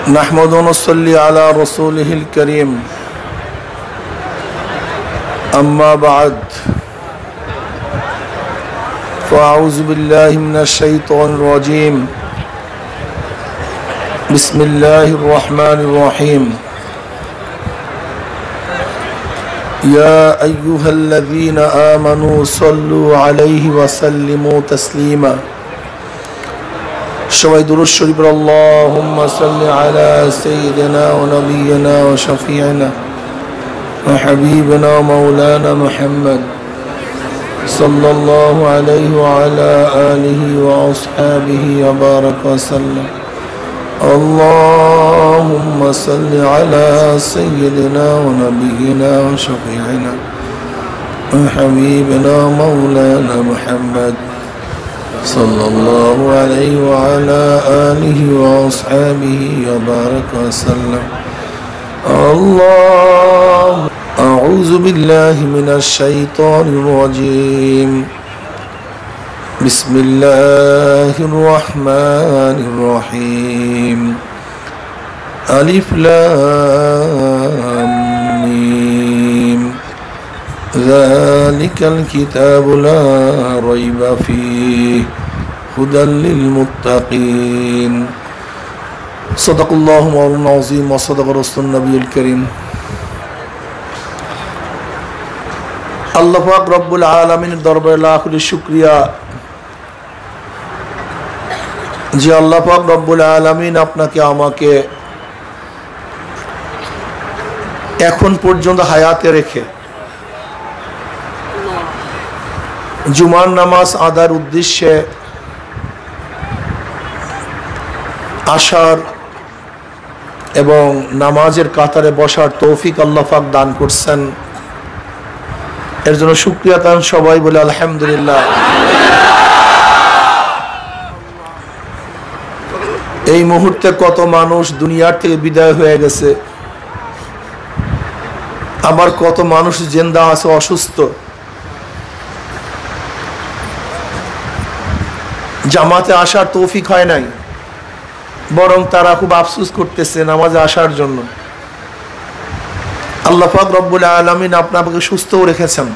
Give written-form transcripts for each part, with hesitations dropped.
नहमदु व नसल्ली अला रसूलिहिल करीम अम्मा बाद फ़अऊज़ु बिल्लाहि मिनश शैतानिर रजीम बिस्मिल्लाहिर रहमानिर रहीम या अय्युहल्लज़ीना आमनू सल्लु अलैहि व सल्लिमू तस्लीमा सबाई दुरूद शरीफ अल्लाहुम्मा सल्लि अला सय्यिदिना व नबिय्यिना व शफीअना व हबीबना मौलाना मुहम्मद सल्लल्लाहु अलैहि व अला आलिहि व अस्हाबिहि व बारक व सल्लम अल्लाहुम्मा सल्लि अला सय्यिदिना व नबिय्यिना व शफीअना व हबीबना मौलाना मुहम्मद सल्लल्लाहु अलैहि व अला आलिहि व अस्हाबिहि व बारक व सल्लम अल्लाह अऊज़ु बिल्लाहि मिनश शैतानिर रजीम बिस्मिल्लाहिर रहमानिर रहीम अलिफ लाम मीम ज़ालिकल किताबु ला रैब फ़ीहि हुदल लिल मुत्तक़ीन सदक़ल्लाहु मौलाना अज़ीम व सदक़ रसूलुन नबियुल करीम। अल्लाह पाक रब्बुल आलमीन दरबारे लाख शुक्रिया যে আল্লাহ পাক রব্বুল আলামিন আপনাকে আমাকে এখন পর্যন্ত হায়াতে রেখে জুমার নামাজ আদার উদ্দেশ্যে আসার এবং নামাজের কাতারে বসার তৌফিক আল্লাহ পাক দান করছেন, এর জন্য শুকরিয়া তান সবাই বলে আলহামদুলিল্লাহ। এই মুহূর্তে কত মানুষ দুনিয়ার থেকে বিদায় হয়ে গেছে, আবার কত মানুষ জিন্দা আছে অসুস্থ, জামাতে আসার তৌফিক হয় নাই, বরং তারা খুব আফসোস করতেছে নামাজে আসার জন্য। আল্লাহ পাক রব্বুল আলামিন আপনাকে সুস্থও রেখেছেন,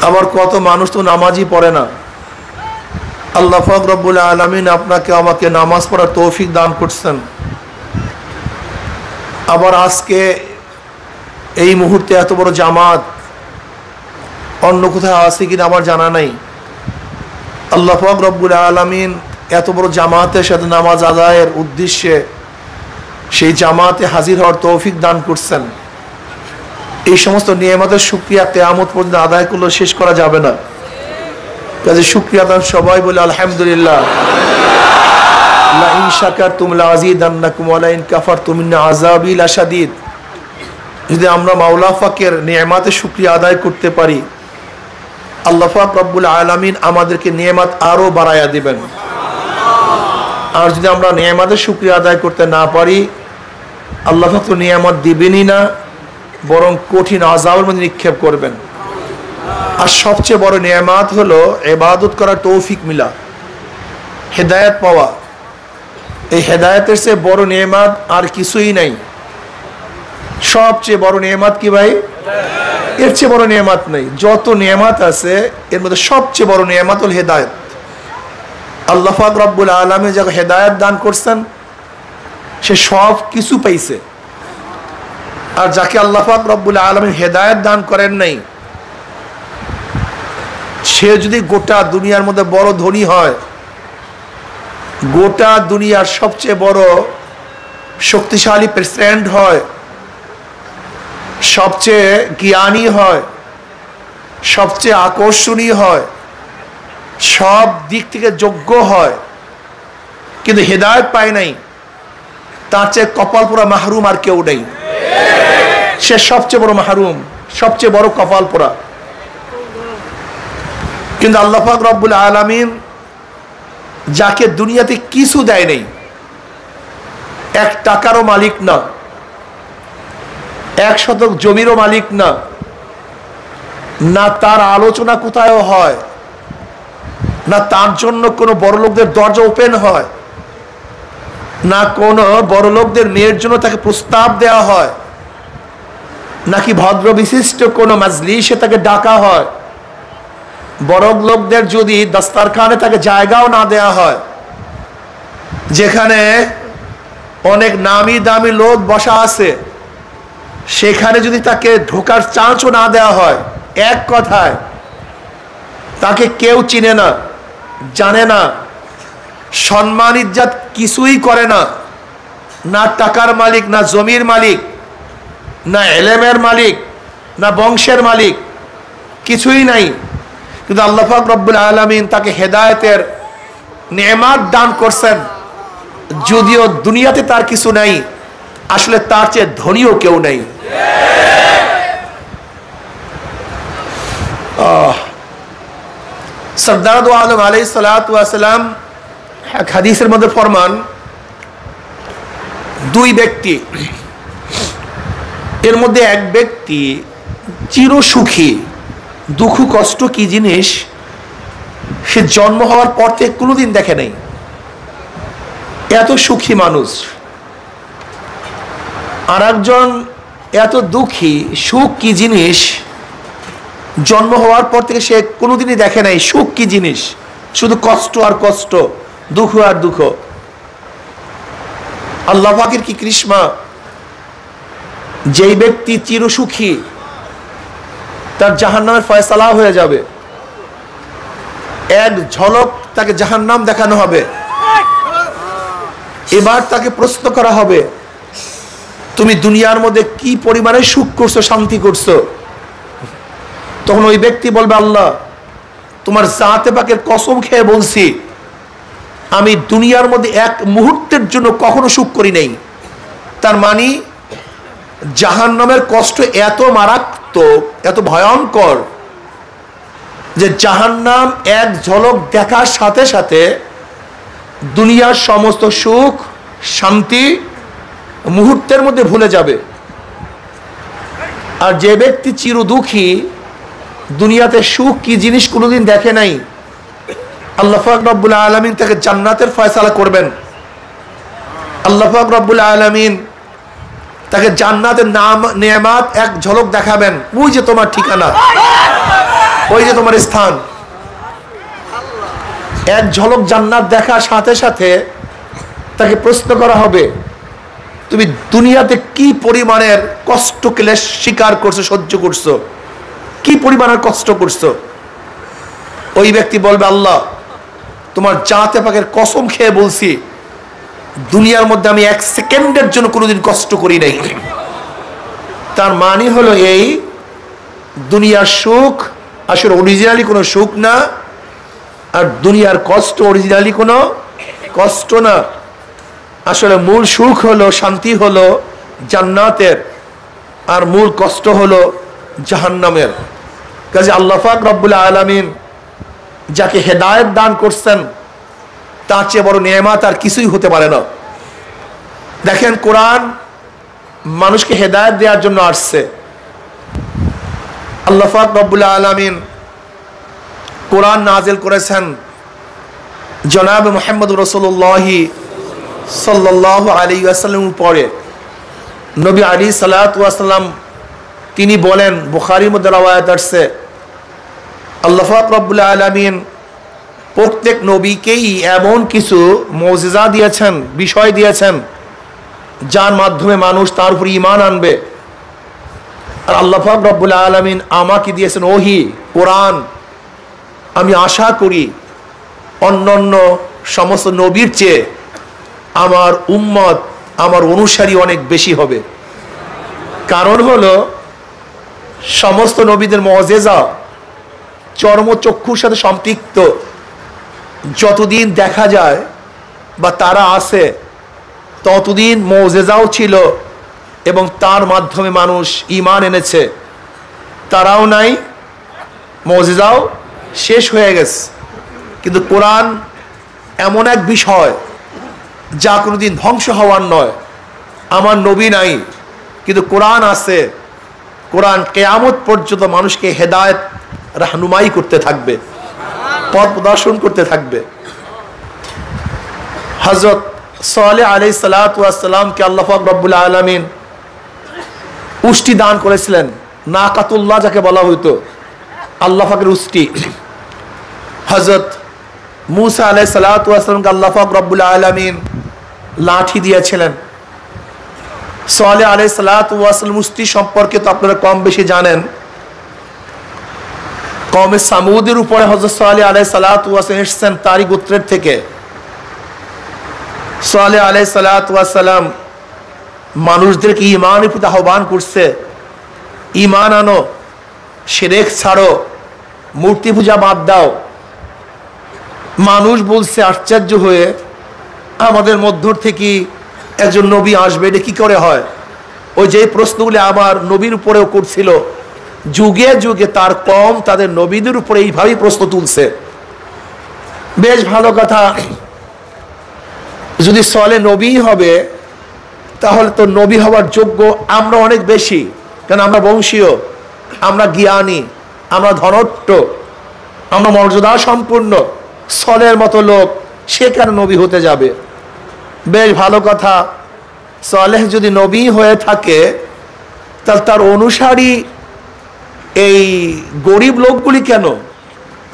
আবার কত মানুষ তো নামাজই পড়ে না। আল্লাহ পাক রব্বুল আলামিন আপনাকে আমাকে নামাজ পড়ার তৌফিক দান করছেন, আবার আজকে এই মুহূর্তে এত বড় জামাত অন্য কোথাও আছে কিনা আমার জানা নাই। আল্লাহ পাক রব্বুল আলামিন এত বড় জামাতের সাথে নামাজ আদায়ের উদ্দেশ্যে সেই জামাতে হাজির হওয়ার তৌফিক দান করছেন। এই সমস্ত নিয়ামতের শুকরিয়া কিয়ামত পর্যন্ত আদায় করলে শেষ করা যাবে না, কাজে শুকরিয়া দান সবাই বলে আলহামদুলিল্লাহ। লা ইন শাকারতুম লাযীদান্নাকুম ওয়া লা ইন কাফারতুম ইন আযাবি লাশাদীদ। যদি আমরা মাওলা পাকের নিয়ামতের শুকরিয়া আদায় করতে পারি, আল্লাহ পাক রব্বুল আলামিন আমাদেরকে নিয়ামত আরো বাড়ায়া দিবেন। আর যদি আমরা নিয়ামতের শুকরিয়া আদায় করতে না পারি, আল্লাহ পাক তো নিয়ামত দিবেনই না, বরং কঠিন আযাবের মধ্যে নিক্ষেপ করবেন। আর সবচেয়ে বড় নিয়ামত হলো ইবাদত করার তৌফিক মিলা, হেদায়েত পাওয়া। এই হেদায়েতের চেয়ে বড় নিয়ামত আর কিছুই নাই। সবচেয়ে বড় নিয়ামত কি ভাই? এর চেয়ে বড় নিয়ামত নেই। যত নিয়ামত আছে এর মধ্যে সবচেয়ে বড় নিয়ামত হল হেদায়েত। আল্লাহ পাক রব্বুল আলামিন যাকে হেদায়েত দান করছেন সে সব কিছু পাইছে, আর যাকে আল্লাহ পাক রব্বুল আলামিন হেদায়েত দান করেন নাই, সে যদি গোটা দুনিয়ার মধ্যে বড় ধনী হয়, গোটা দুনিয়ার সবচেয়ে বড় শক্তিশালী প্রেসিডেন্ট হয়, সবচেয়ে জ্ঞানী হয়, সবচেয়ে আকর্ষণীয় হয়, সব দিক থেকে যোগ্য হয়, কিন্তু হেদায়েত পায় নাই, তার চেয়ে কপাল পোড়া মাহরুম আর কেউ নেই। সে সবচেয়ে বড় মাহরুম, সবচেয়ে বড় কপাল পোড়া। কিন্তু আল্লাহ পাক রব্বুল আলামিন যাকে দুনিয়াতে কিছু দেয় নাই, এক টাকারও মালিক না, 1 শতক জমিরও মালিক না, না তার আলোচনা কোথাও হয়, না তার জন্য কোনো বড় লোকদের দরজা ওপেন হয়, না কোনো বড় লোকদের মেয়ের জন্য তাকে প্রস্তাব দেওয়া হয়, নাকি ভদ্র বিশিষ্ট কোনো মাজলিসে তাকে ডাকা হয়। বড় লোকদের যদি দস্তারখানে তাকে জায়গাও না দেওয়া হয়, যেখানে অনেক নামি দামি লোক বসা আছে, সেখানে যদি তাকে ঢোকার চান্সও না দেওয়া হয়, এক কথায় তাকে কেউ চিনে না, জানে না, সম্মান ইজ্জত কিছুই করে না, না টাকার মালিক, না জমির মালিক, না এলেমের মালিক, না বংশের মালিক, কিছুই নাই, কিন্তু আল্লাহ পাক রব্বুল আলামিন তাকে হেদায়েতের নেয়ামত দান করছেন। যদিও দুনিয়াতে তার কিছু নাই, আসলে তার চেয়ে ধনীও কেউ নাই। সরদার দু আলম আলাইহিস সালাতু ওয়াস সালাম হাদিসের মধ্যে ফরমান, দুই ব্যক্তি, এর মধ্যে এক ব্যক্তি চির সুখী। দুঃখ কষ্ট কি জিনিস সে জন্ম হওয়ার পর থেকে কোনোদিন দেখে নাই, এত সুখী মানুষ। আর একজন এত দুঃখী, সুখ কি জিনিস জন্ম হওয়ার পর থেকে সে কোনোদিনই দেখে নাই। সুখ কি জিনিস, শুধু কষ্ট আর কষ্ট, দুঃখ আর দুঃখ। আল্লাহ পাকের কি কৃষ্মা, যেই ব্যক্তি চিরসুখী তার জাহান্নামের ফয়সালা হয়ে যাবে, এক ঝলক তাকে জাহান্নাম দেখানো হবে। এবার তাকে প্রশ্ন করা হবে, তুমি দুনিয়ার মধ্যে কি পরিমাণে সুখ করছো, শান্তি করছো? তখন ওই ব্যক্তি বলবে, আল্লাহ তোমার জাতে পাকের কসম খেয়ে বলছি, আমি দুনিয়ার মধ্যে এক মুহূর্তের জন্য কখনো সুখ করি নাই। তার মানে জাহান্নামের কষ্ট এত মারাত্মক, এত ভয়ঙ্কর যে জাহান্নাম এক ঝলক দেখার সাথে সাথে দুনিয়ার সমস্ত সুখ শান্তি মুহূর্তের মধ্যে ভুলে যাবে। আর যে ব্যক্তি চির দুঃখী, দুনিয়াতে সুখ কি জিনিস কোনোদিন দেখে নাই, আল্লাহ পাক রব্বুল আলামিন তাকে জান্নাতের ফয়সালা করবেন। আল্লাহ পাক রব্বুল আলামিন তাকে জান্নাতের নেয়ামত এক ঝলক দেখাবেন। ওই যে তোমার ঠিকানা, ওই যে তোমার স্থান। এক ঝলক জান্নাত দেখার সাথে সাথে তাকে প্রশ্ন করা হবে, তুমি দুনিয়াতে কি পরিমাণের কষ্ট ক্লেশ স্বীকার করছো, সহ্য করছো, কি পরিমাণের কষ্ট করছো? ওই ব্যক্তি বলবে, আল্লাহ তোমার জাতে পাকের কসম খেয়ে বলছি, দুনিয়ার মধ্যে আমি এক সেকেন্ডের জন্য কোনোদিন কষ্ট করি নাই। তার মানে হলো এই, দুনিয়ার সুখ আসলে অরিজিনালি কোনো সুখ না, আর দুনিয়ার কষ্ট অরিজিনালি কোনো কষ্ট না। আসলে মূল সুখ হলো, শান্তি হলো জান্নাতের, আর মূল কষ্ট হলো জাহান্নামের। কাজে আল্লাহ পাক রব্বুল আলামিন যাকে হেদায়েত দান করছেন, তার চেয়ে বড় নেয়ামত আর কিছুই হতে পারে না। দেখেন, কোরআন মানুষকে হেদায়েত দেওয়ার জন্য আসছে। আল্লাহ পাক রব্বুল আলামিন কোরআন নাজিল করেছেন জনাব মুহাম্মদ রাসূলুল্লাহ সাল্লাল্লাহু আলাইহি ওয়াসাল্লাম পরে। নবী আলাইহিস সালাতু ওয়াস সালাম তিনি বলেন, বুখারীর মধ্যে রওয়ায়াত আছে, আল্লাহ পাক রব্বুল আলামিন প্রত্যেক নবীকেই এমন কিছু মুজিজা দিয়েছেন, বিষয় দিয়েছেন, যার মাধ্যমে মানুষ তার উপর ঈমান আনবে। আর আল্লাহ পাক রব্বুল আলামিন আমাকে দিয়েছেন ওহী, কোরআন। আমি আশা করি অন্যান্য সমস্ত নবীর চেয়ে আমার উম্মত, আমার অনুসারী অনেক বেশি হবে। কারণ হলো, সমস্ত নবীদের মুজিজা চর্মচক্ষুর সাথে সম্পৃক্ত। যতদিন দেখা যায় বা তারা আছে, ততদিন মুজিজাও ছিল এবং তার মাধ্যমে মানুষ ঈমান এনেছে। তারাও নাই, মুজিজাও শেষ হয়ে গেছে। কিন্তু কোরআন এমন এক বিষয় যা কোনোদিন ধ্বংস হওয়ার নয়। আমার নবী নাই, কিন্তু কোরআন আছে। কোরআন কিয়ামত পর্যন্ত মানুষকে হেদায়েত রাহনুমাই করতে থাকবে, পথ প্রদর্শন করতে থাকবে। হযরত সালেহ আলাইহিস সালাতু ওয়াস সালামকে আল্লাহ পাক রব্বুল আলামিন উষ্টি দান করেছিলেন। নাকাতুল্লাহ যাকে বলা হইতো, আল্লাহ পাকের উষ্টি। হযরত মূসা আলাইহিস সালাতু ওয়াস সালামকে আল্লাহ পাক রব্বুল আলামিন লাঠি দিয়েছিলেন। সালেহ আলাইহিস সালাতু ওয়াস সালাম উষ্টি সম্পর্কে তো আপনারা কম বেশি জানেন। কওমে সামুদের উপরে হযরত সালেহ আলাইহিস সালাতু ওয়াস সালাম এসেছেন তারই গোত্রের থেকে। সালেহ আলাইহিস সালাতু ওয়াস সালাম মানুষদেরকে ঈমানের প্রতি আহ্বান করছে, ঈমান আনো, শিরক ছাড়ো, মূর্তি পূজা বাদ দাও। মানুষ বলছে আশ্চর্য হয়ে, আমাদের মধ্য থেকে একজন নবী আসবে, এটা কি করে হয়? ওই যে প্রশ্নগুলি আমার নবীর উপরেও করছিল, যুগে যুগে তার কম তাদের নবীদের উপরে এইভাবেই প্রশ্ন তুলছে। বেশ ভালো কথা, যদি সালেহ নবী হবে তাহলে তো নবী হওয়ার যোগ্য আমরা অনেক বেশি, কারণ আমরা বংশীয়, আমরা জ্ঞানী, আমরা ধনট্ট, আমরা মর্যাদা সম্পূর্ণ। সালেহের মতো লোক সে কেন নবী হতে যাবে? বেশ ভালো কথা, সালেহ যদি নবী হয়ে থাকে তাহলে তার অনুসারী এই গরিব লোকগুলি কেন,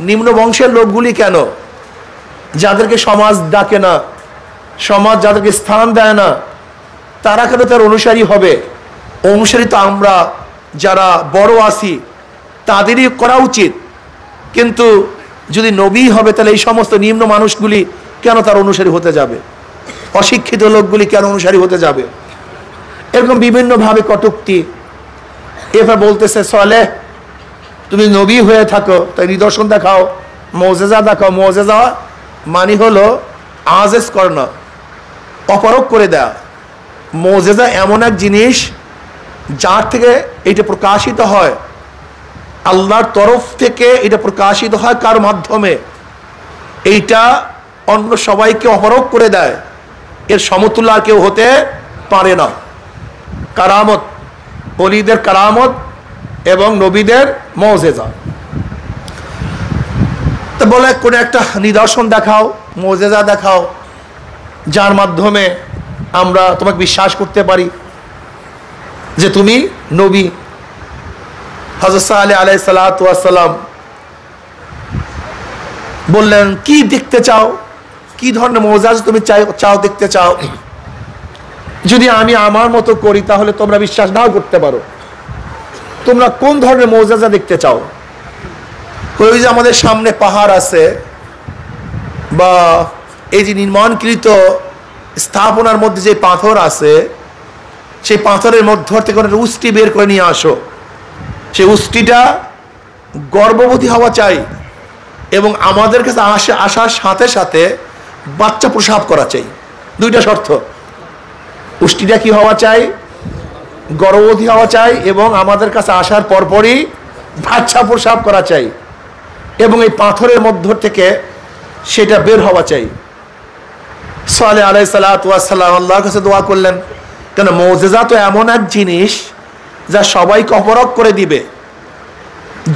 নিম্ন বংশের লোকগুলি কেন, যাদেরকে সমাজ ডাকে না, সমাজ যাদেরকে স্থান দেয় না, তারা কেন তার অনুসারী হবে? অনুসারী তো আমরা যারা বড় আছি তাদেরই করা উচিত। কিন্তু যদি নবী হবে তাহলে এই সমস্ত নিম্ন মানুষগুলি কেন তার অনুসারী হতে যাবে? অশিক্ষিত লোকগুলি কেন অনুসারী হতে যাবে? এরকম বিভিন্নভাবে কটূক্তি। এবার বলতেছে সালেহ তুমি নবী হয়ে থাকো, তাই নিদর্শন দেখাও, মুজিজা দেখাও। মুজিজা মানে হলো আজেজ করানো, অপরক করে দেয়া। মুজিজা এমন এক জিনিস যার থেকে এটা প্রকাশিত হয়, আল্লাহর তরফ থেকে এটা প্রকাশিত হয় কার মাধ্যমে, এইটা অন্য সবাইকে অপরক করে দেয়। এর সমতুল্য আর কেউ হতে পারে না। কারামত, ওলিদের কারামত এবং নবীদের মুজিজা। তো বলে কোন একটা নিদর্শন দেখাও, মুজিজা দেখাও, যার মাধ্যমে আমরা তোমাকে বিশ্বাস করতে পারি যে তুমি নবী। হযরত সালেহ আলাইহিস সালাতু ওয়াস সালাম বললেন কি দেখতে চাও, কি ধরনের মুজিজা তুমি চাও দেখতে চাও? যদি আমি আমার মতো করি তাহলে তোমরা বিশ্বাস নাও করতে পারো। তোমরা কোন ধরনের মুজিজা দেখতে চাও? ওই যে আমাদের সামনে পাহাড় আছে বা এই যে নির্মাণকৃত স্থাপনার মধ্যে যে পাথর আছে, সেই পাথরের মধ্য থেকে উষ্টি বের করে নিয়ে আসো। সেই উষ্টিটা গর্ভবতী হওয়া চাই এবং আমাদের কাছে আসার সাথে সাথে বাচ্চা প্রসব করা চাই। দুইটা শর্ত। উষ্টিটা কি হওয়া চাই? গর্ভবতী হওয়া চাই এবং আমাদের কাছে আসার পরপরই বাচ্চা প্রসব করা চাই এবং এই পাথরের মধ্য থেকে সেটা বের হওয়া চাই। সালেহ আলাইহিস সালাতু ওয়াস সালাম আল্লাহর কাছে দোয়া করলেন, কেন মুজিজা তো এমন এক জিনিস যা সবাইকে অপরক করে দিবে।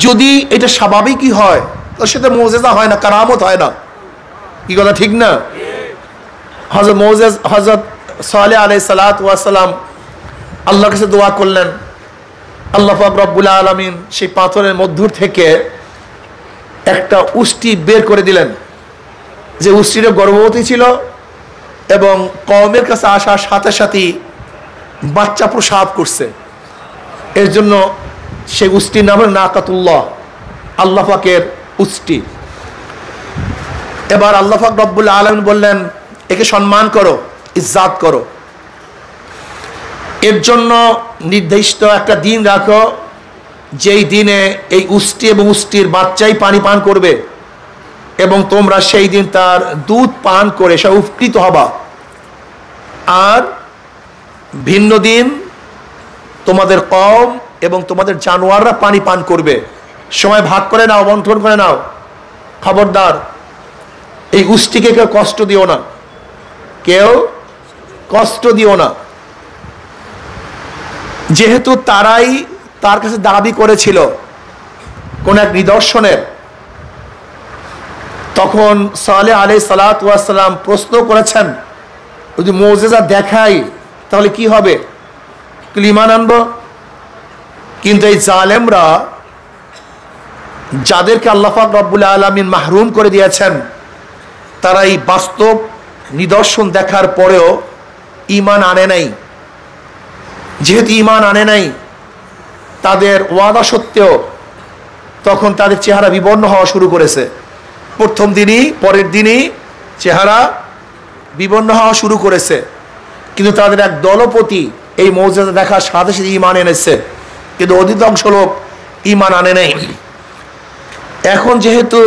যদি এটা স্বাভাবিকই হয় তো সেটা মুজিজা হয় না, কারামত হয় না। কি কথা ঠিক না? হযরত সালেহ আলাইহিস সালাতু ওয়াস সালাম আল্লাহর কাছে দোয়া করলেন, আল্লাহ পাক রব্বুল আলামিন সেই পাথরের মধ্য থেকে একটা উষ্টি বের করে দিলেন, যে উষ্টিটা গর্ভবতী ছিল এবং কওমের কাছে আসার সাথে সাথেই বাচ্চা প্রসব করছে। এর জন্য সেই উষ্টির নাম হল নাকাতুল্লাহ, আল্লাহ পাকের উষ্টি। এবার আল্লাহ পাক রব্বুল আলামিন বললেন একে সম্মান করো, ইজ্জত করো। এর জন্য নির্দিষ্ট একটা দিন রাখো, যেই দিনে এই উষ্টি এবং উষ্টির বাচ্চাই পানি পান করবে এবং তোমরা সেই দিন তার দুধ পান করে সে উপকৃত হবা। আর ভিন্ন দিন তোমাদের কওম এবং তোমাদের জানোয়াররা পানি পান করবে। সময় ভাগ করে নাও, বন্টন করে নাও। খবরদার এই উষ্টিকে কেউ কষ্ট দিও না, কেউ কষ্ট দিও না। যেহেতু তারাই তার কাছে দাবি করেছিল কোন এক নিদর্শনের, তখন সালেহ আলাইহিস সালাতু ওয়াস সালাম প্রশ্ন করেছেন যদি মুজিজা দেখাই তাহলে কি হবে? ঈমান আনবো। কিন্তু এই জালেমরা, যাদেরকে আল্লাহ পাক রব্বুল আলামিন মাহরুম করে দিয়েছেন, তারা এই বাস্তব নিদর্শন দেখার পরেও ঈমান আনে নাই। যেহেতু ঈমান আনে নাই, তাদের ওয়াদা সত্ত্বেও তখন তাদের চেহারা বিবর্ণ হওয়া শুরু করেছে। প্রথম দিনই, পরের দিনই চেহারা বিবর্ণ হওয়া শুরু করেছে। কিন্তু তাদের এক দলপতি এই মুজিজা দেখার সাথে সাথে ঈমান এনেছে, কিন্তু অধিকাংশ লোক ঈমান আনে নাই। এখন যেহেতু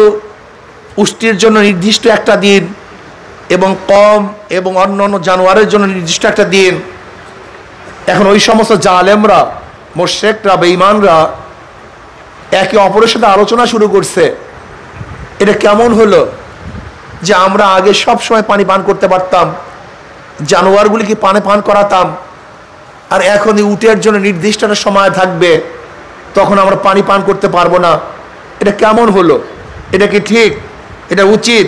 উষ্টির জন্য নির্দিষ্ট একটা দিন এবং কম এবং অন্যান্য জানোয়ারের জন্য নির্দিষ্ট একটা দিন, এখন ওই সমস্ত জালেমরা, মুশরিকরা, বেঈমানরা একে অপরের সাথে আলোচনা শুরু করছে, এটা কেমন হলো যে আমরা আগে সব সময় পানি পান করতে পারতাম, জানোয়ারগুলিকে পানি পান করাতাম, আর এখন এই উটের জন্য নির্দিষ্ট একটা সময় থাকবে, তখন আমরা পানি পান করতে পারবো না। এটা কেমন হলো? এটা কি ঠিক? এটা উচিত?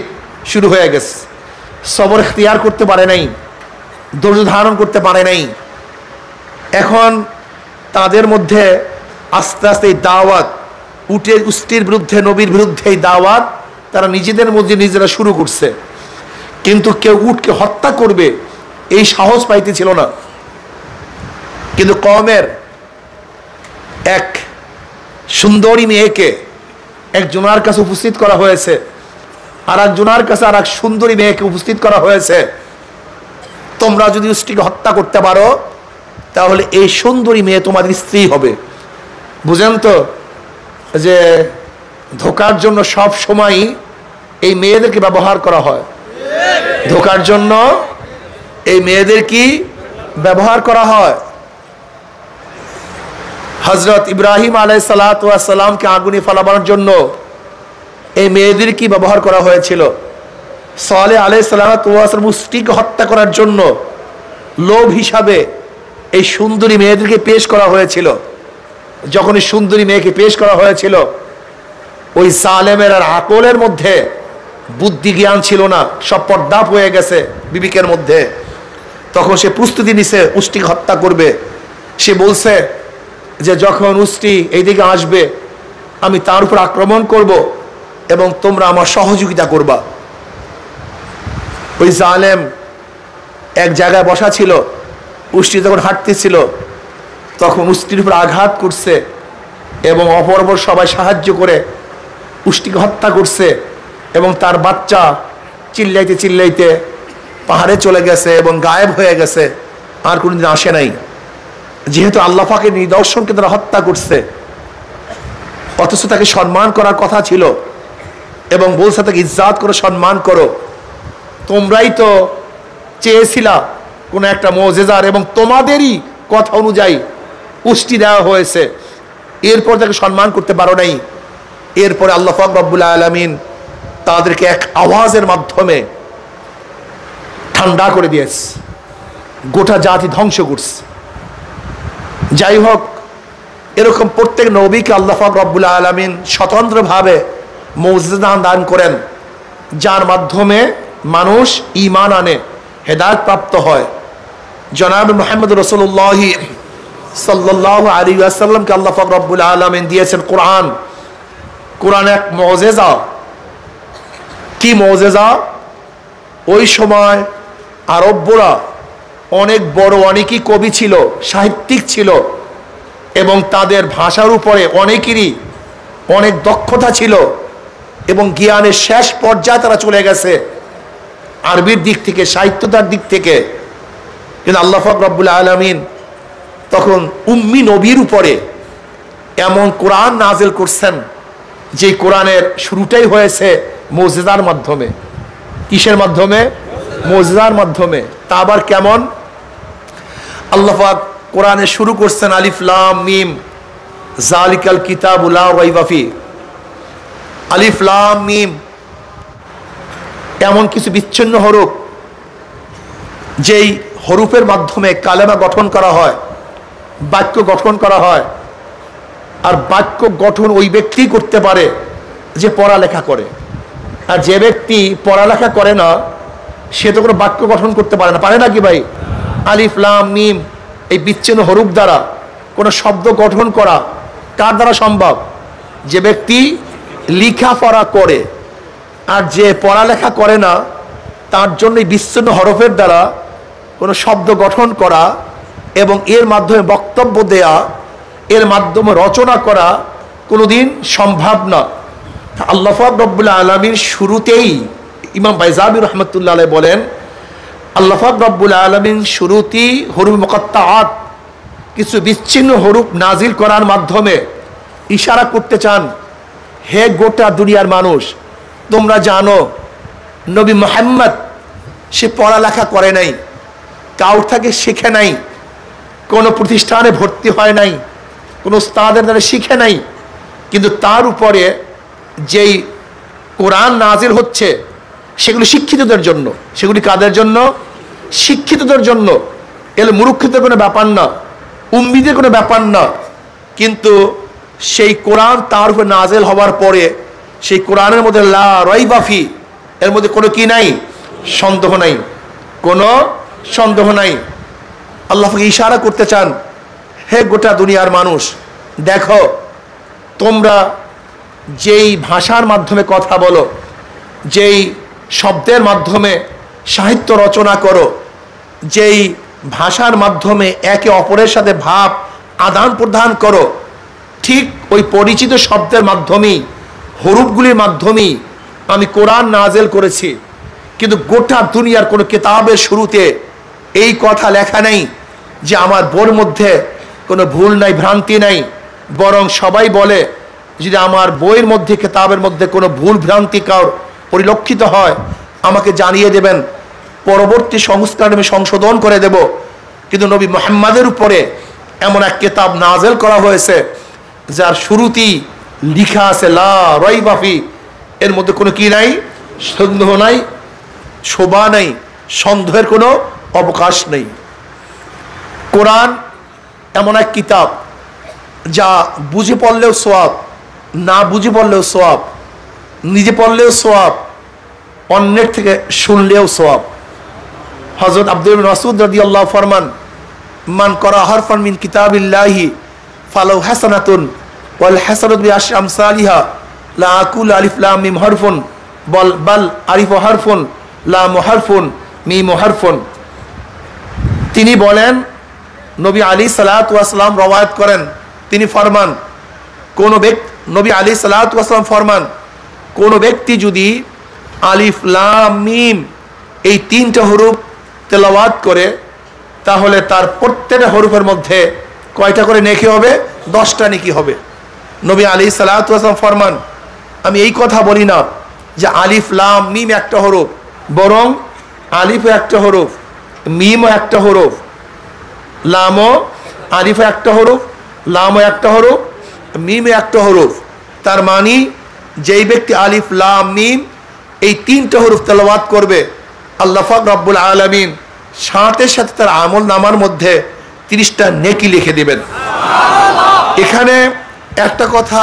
শুরু হয়ে গেছে। সবর ইখতিয়ার করতে পারে নাই, ধৈর্য ধারণ করতে পারে নাই। এখন তাদের মধ্যে আস্তে আস্তে এই দাওয়াত, উটের উষ্টির বিরুদ্ধে, নবীর বিরুদ্ধে এই দাওয়াত তারা নিজেদের মধ্যে নিজেরা শুরু করছে। কিন্তু কেউ উটকে হত্যা করবে এই সাহস পাইতেছিল না। কিন্তু কওমের এক সুন্দরী মেয়েকে একজনের কাছে উপস্থিত করা হয়েছে, আর একজনের কাছে আর এক সুন্দরী মেয়েকে উপস্থিত করা হয়েছে। তোমরা যদি উষ্টিকে হত্যা করতে পারো তাহলে এই সুন্দরী মেয়ে তোমাদের স্ত্রী হবে। বুঝেন তো যে ধোকার জন্য সব সময় এই মেয়েদেরকে ব্যবহার করা হয়। ধোকার জন্য এই মেয়েদের কি ব্যবহার করা হয়? হযরত ইব্রাহিম আলাইহিস সালাতু ওয়াস সালামকে আগুনে ফেলাবার জন্য এই মেয়েদের কি ব্যবহার করা হয়েছিল? সালেহ আলাইহিস সালাতু ওয়াস সালাম উষ্টিকে হত্যা করার জন্য লোভ হিসাবে এই সুন্দরী মেয়েদেরকে পেশ করা হয়েছিল। যখন এই সুন্দরী মেয়েকে পেশ করা হয়েছিল, ওই জালেমের আর আকলের মধ্যে বুদ্ধি জ্ঞান ছিল না, সব পর্দাপ হয়ে গেছে বিবেকের মধ্যে। তখন সে প্রস্তুতি নিছে উষ্টিকে হত্যা করবে। সে বলছে যে যখন উষ্টি এইদিকে আসবে আমি তার উপর আক্রমণ করব এবং তোমরা আমার সহযোগিতা করবা। ওই জালেম এক জায়গায় বসা ছিল, উষ্টি যখন হাঁটতেছিল তখন উষ্টির উপর আঘাত করছে এবং অপরপর সবাই সাহায্য করে উষ্টিকে হত্যা করছে এবং তার বাচ্চা চিল্লাইতে চিল্লাইতে পাহাড়ে চলে গেছে এবং গায়েব হয়ে গেছে, আর কোনোদিন আসে নাই। যেহেতু আল্লাহ পাকের নিদর্শনকে তারা হত্যা করছে, অথচ তাকে সম্মান করার কথা ছিল এবং বলছে তাকে ইজ্জাত করো, সম্মান করো। তোমরাই তো চেয়েছিলা কোনো একটা মুজিজার এবং তোমাদেরই কথা অনুযায়ী উষ্টি দেওয়া হয়েছে, এরপর তাকে সম্মান করতে পারো নাই। এরপরে আল্লাহ পাক রব্বুল আলামিন তাদেরকে এক আওয়াজের মাধ্যমে ঠান্ডা করে দিয়েছে, গোটা জাতি ধ্বংস করছে। যাই হোক, এরকম প্রত্যেক নবীকে আল্লাহ পাক রব্বুল আলামিন স্বতন্ত্রভাবে মুজিজা দান করেন, যার মাধ্যমে মানুষ ঈমান আনে, হেদায়েত প্রাপ্ত হয়। জনাব মুহাম্মদ রাসূলুল্লাহ সাল্লাল্লাহু আলাইহি ওয়াসাল্লামকে আল্লাহ পাক রব্বুল আলামিন দিয়েছেন কোরআন। কোরআন এক মুজিজা। কি মুজিজা? ওই সময় আরবরা অনেক বড়, অনেকই কবি ছিল, সাহিত্যিক ছিল এবং তাদের ভাষার উপরে অনেকেরই অনেক দক্ষতা ছিল এবং জ্ঞানের শেষ পর্যায়ে তারা চলে গেছে আরবির দিক থেকে, সাহিত্যতার দিক থেকে। কিন্তু আল্লাহ পাক রব্বুল আলামিন তখন উম্মি নবীর উপরে এমন কোরআন নাজিল করছেন যে কোরআনের শুরুটাই হয়েছে মুজিজার মাধ্যমে। কিসের মাধ্যমে? মুজিজার মাধ্যমে। তা আবার কেমন? আল্লাহ পাক কোরআনে শুরু করছেন আলিফ লাম মিম যালিকাল কিতাবু লা রাইবা ফি। আলিফ লাম মিম এমন কিছু বিচ্ছিন্ন হরফ, যেই হরফের মাধ্যমে কালেমা গঠন করা হয়, বাক্য গঠন করা হয়। আর বাক্য গঠন ওই ব্যক্তি করতে পারে যে পড়ালেখা করে, আর যে ব্যক্তি পড়ালেখা করে না সে তো কোনো বাক্য গঠন করতে পারে না, পারে না কি ভাই? আলিফ লাম মিম এই বিচ্ছিন্ন হরুফ দ্বারা কোনো শব্দ গঠন করা কার দ্বারা সম্ভব? যে ব্যক্তি লেখাপড়া করে। আর যে পড়ালেখা করে না তার জন্য বিচ্ছিন্ন হরফের দ্বারা কোনো শব্দ গঠন করা এবং এর মাধ্যমে বক্তব্য দেয়া, এর মাধ্যমে রচনা করা কোনোদিন সম্ভব না। আল্লাহ পাক রব্বুল আলামিন শুরুতেই, ইমাম বাইজাবি রহমতুল্লাহ আলাইহি বলেন, আল্লাহ পাক রব্বুল আলামিন শুরুতেই হরুফ মুকাত্তাআত কিছু বিচ্ছিন্ন হরুফ নাজিল করার মাধ্যমে ইশারা করতে চান, হে গোটা দুনিয়ার মানুষ, তোমরা জানো নবী মুহাম্মদ সে পড়ালেখা করে নাই, কাউর থেকে শিখে নাই, কোনো প্রতিষ্ঠানে ভর্তি হয় নাই, কোনো উস্তাদের দ্বারা শিখে নাই, কিন্তু তার উপরে যেই কোরআন নাজিল হচ্ছে সেগুলি শিক্ষিতদের জন্য। সেগুলি কাদের জন্য? শিক্ষিতদের জন্য। এর মূর্খদের কোনো ব্যাপার না, উম্মীদের কোনো ব্যাপার না। কিন্তু সেই কোরআন তার উপর নাজিল হওয়ার পরে সেই কোরআনের মধ্যে লা রাইবা ফি, এর মধ্যে কোনো কি নাই? সন্দেহ নাই, কোনো সন্দেহ নাই। আল্লাহকে ইশারা করতে চান, হে গোটা দুনিয়ার মানুষ, দেখো তোমরা যেই ভাষার মাধ্যমে কথা বলো, যেই শব্দের মাধ্যমে সাহিত্য রচনা করো, যেই ভাষার মাধ্যমে একে অপরের সাথে ভাব আদান প্রদান করো, ঠিক ওই পরিচিত শব্দের মাধ্যমেই, হরুফগুলির মাধ্যমেই আমি কোরআন নাজিল করেছি। কিন্তু গোটা দুনিয়ার কোনো কিতাবের শুরুতে এই কথা লেখা নেই যে আমার বইয়ের মধ্যে কোনো ভুল নাই, ভ্রান্তি নাই। বরং সবাই বলে যদি আমার বইয়ের মধ্যে, কিতাবের মধ্যে কোনো ভুল ভ্রান্তি কারোর পরিলক্ষিত হয় আমাকে জানিয়ে দেবেন, পরবর্তী সংস্কার আমি সংশোধন করে দেব। কিন্তু নবী মুহাম্মাদের উপরে এমন এক কিতাব নাজিল করা হয়েছে যার শুরুতেই লিখা আছে লা রাইবা ফি, এর মধ্যে কোনো কি নাই? সন্দেহ নাই, শোভা নাই, সন্দেহের কোনো অবকাশ নেই। কোরআন এমন এক কিতাব যা বুঝে পড়লেও সওয়াব, না বুঝে পড়লেও সওয়াব, নিজে পড়লেও সওয়াব, অন্যের থেকে শুনলেও সওয়াব। হযরত আব্দুল্লাহ ইবনে মাসউদ রাদিয়াল্লাহু ফরমান, মান করা হারফান মিন কিতাবিল্লাহি ফালাউ হাসানাতুন ওয়াল হাসানাতু বিআশরি আমসালিহা লা আকুল আলিফ লাম মিম হারফুন বাল আলিফ হারফুন লাম হারফুন মিম হারফুন। তিনি বলেন, নবী আলাইহিস সালাতু ওয়াস সালাম রওয়ায়াত করেন, তিনি ফরমান, কোন ব্যক্তি, নবী আলাইহিস সালাতু ওয়াস সালাম ফরমান, কোন ব্যক্তি যদি আলিফ লাম মিম এই তিনটা হরফ তেলাওয়াত করে তাহলে তার প্রত্যেকটা হরফের মধ্যে কয়টা করে নেকি হবে? 10টা নেকি হবে। নবী আলাইহিস সালাতু ওয়াস সালাম ফরমান, আমি এই কথা বলি না যে আলিফ লাম মিম একটা হরফ, বরং আলিফও একটা হরফ, মিমও একটা হরফ, লামও, আলিফও একটা হরফ, লামও একটা হরফ, মিমও একটা হরফ। তার মানে যেই ব্যক্তি আলিফ লাম মিম এই তিনটা হরফ তেলাওয়াত করবে, আল্লাহ পাক রব্বুল আলামিন সাথে সাথে তার আমল নামার মধ্যে 30টা নেকি লিখে দিবেন। এখানে একটা কথা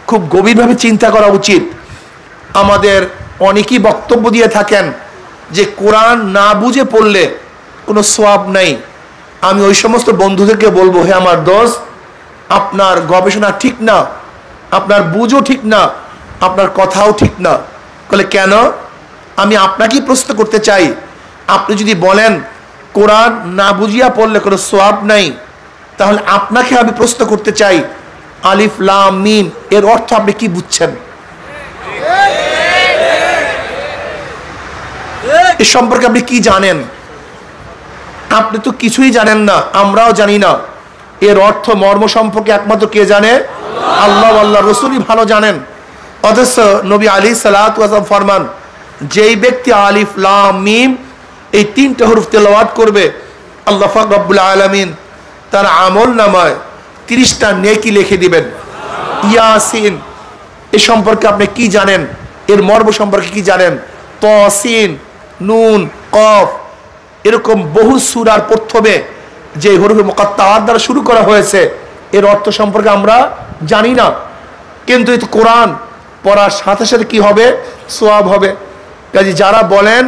খুব গভীরভাবে চিন্তা করা উচিত। আমাদের অনেকেই বক্তব্য দিয়ে থাকেন যে কোরআন না বুঝে পড়লে কোনো সওয়াব নাই। আমি ওই সমস্ত বন্ধুদেরকে বলবো, হে আমার দোস্ত, আপনার গবেষণা ঠিক না, আপনার বুঝও ঠিক না, আপনার কথাও ঠিক না। বলে কেন? আমি আপনাকেই প্রশ্ন করতে চাই, আপনি যদি বলেন কোরআন না বুঝিয়া পড়লে কোনো সওয়াব নাই, তাহলে আপনাকে আমি প্রশ্ন করতে চাই, আলিফ লাম মিম এর অর্থ আপনি কি বুঝছেন? এ সম্পর্কে আপনি কি জানেন? আপনি তো কিছুই জানেন না, আমরাও জানি না। এর অর্থ মর্ম সম্পর্কে একমাত্র কে জানে? আল্লাহ, আল্লাহ রসুলই ভালো জানেন। অথচ নবী আলাইহিস সালাতু ওয়াস সালাম ফরমান, যেই ব্যক্তি আলিফ লাম মিম এই তিনটা হরফ তেলাওয়াত করবে, আল্লাহ পাক রব্বুল আলামিন তার আমল নামায় 30টা নেকি লিখে দিবেন। ইয়াসিন এ সম্পর্কে আপনি কি জানেন? এর মর্ম সম্পর্কে কি জানেন? তসিন, নুন, কফ, এরকম বহু সূরার প্রথমে যে হরফে মুকাত্তাআত দ্বারা শুরু করা হয়েছে এর অর্থ সম্পর্কে আমরা জানি না। কিন্তু এই কোরআন পড়ার সাথে সাথে কি হবে? সওয়াব হবে। কাজে যারা বলেন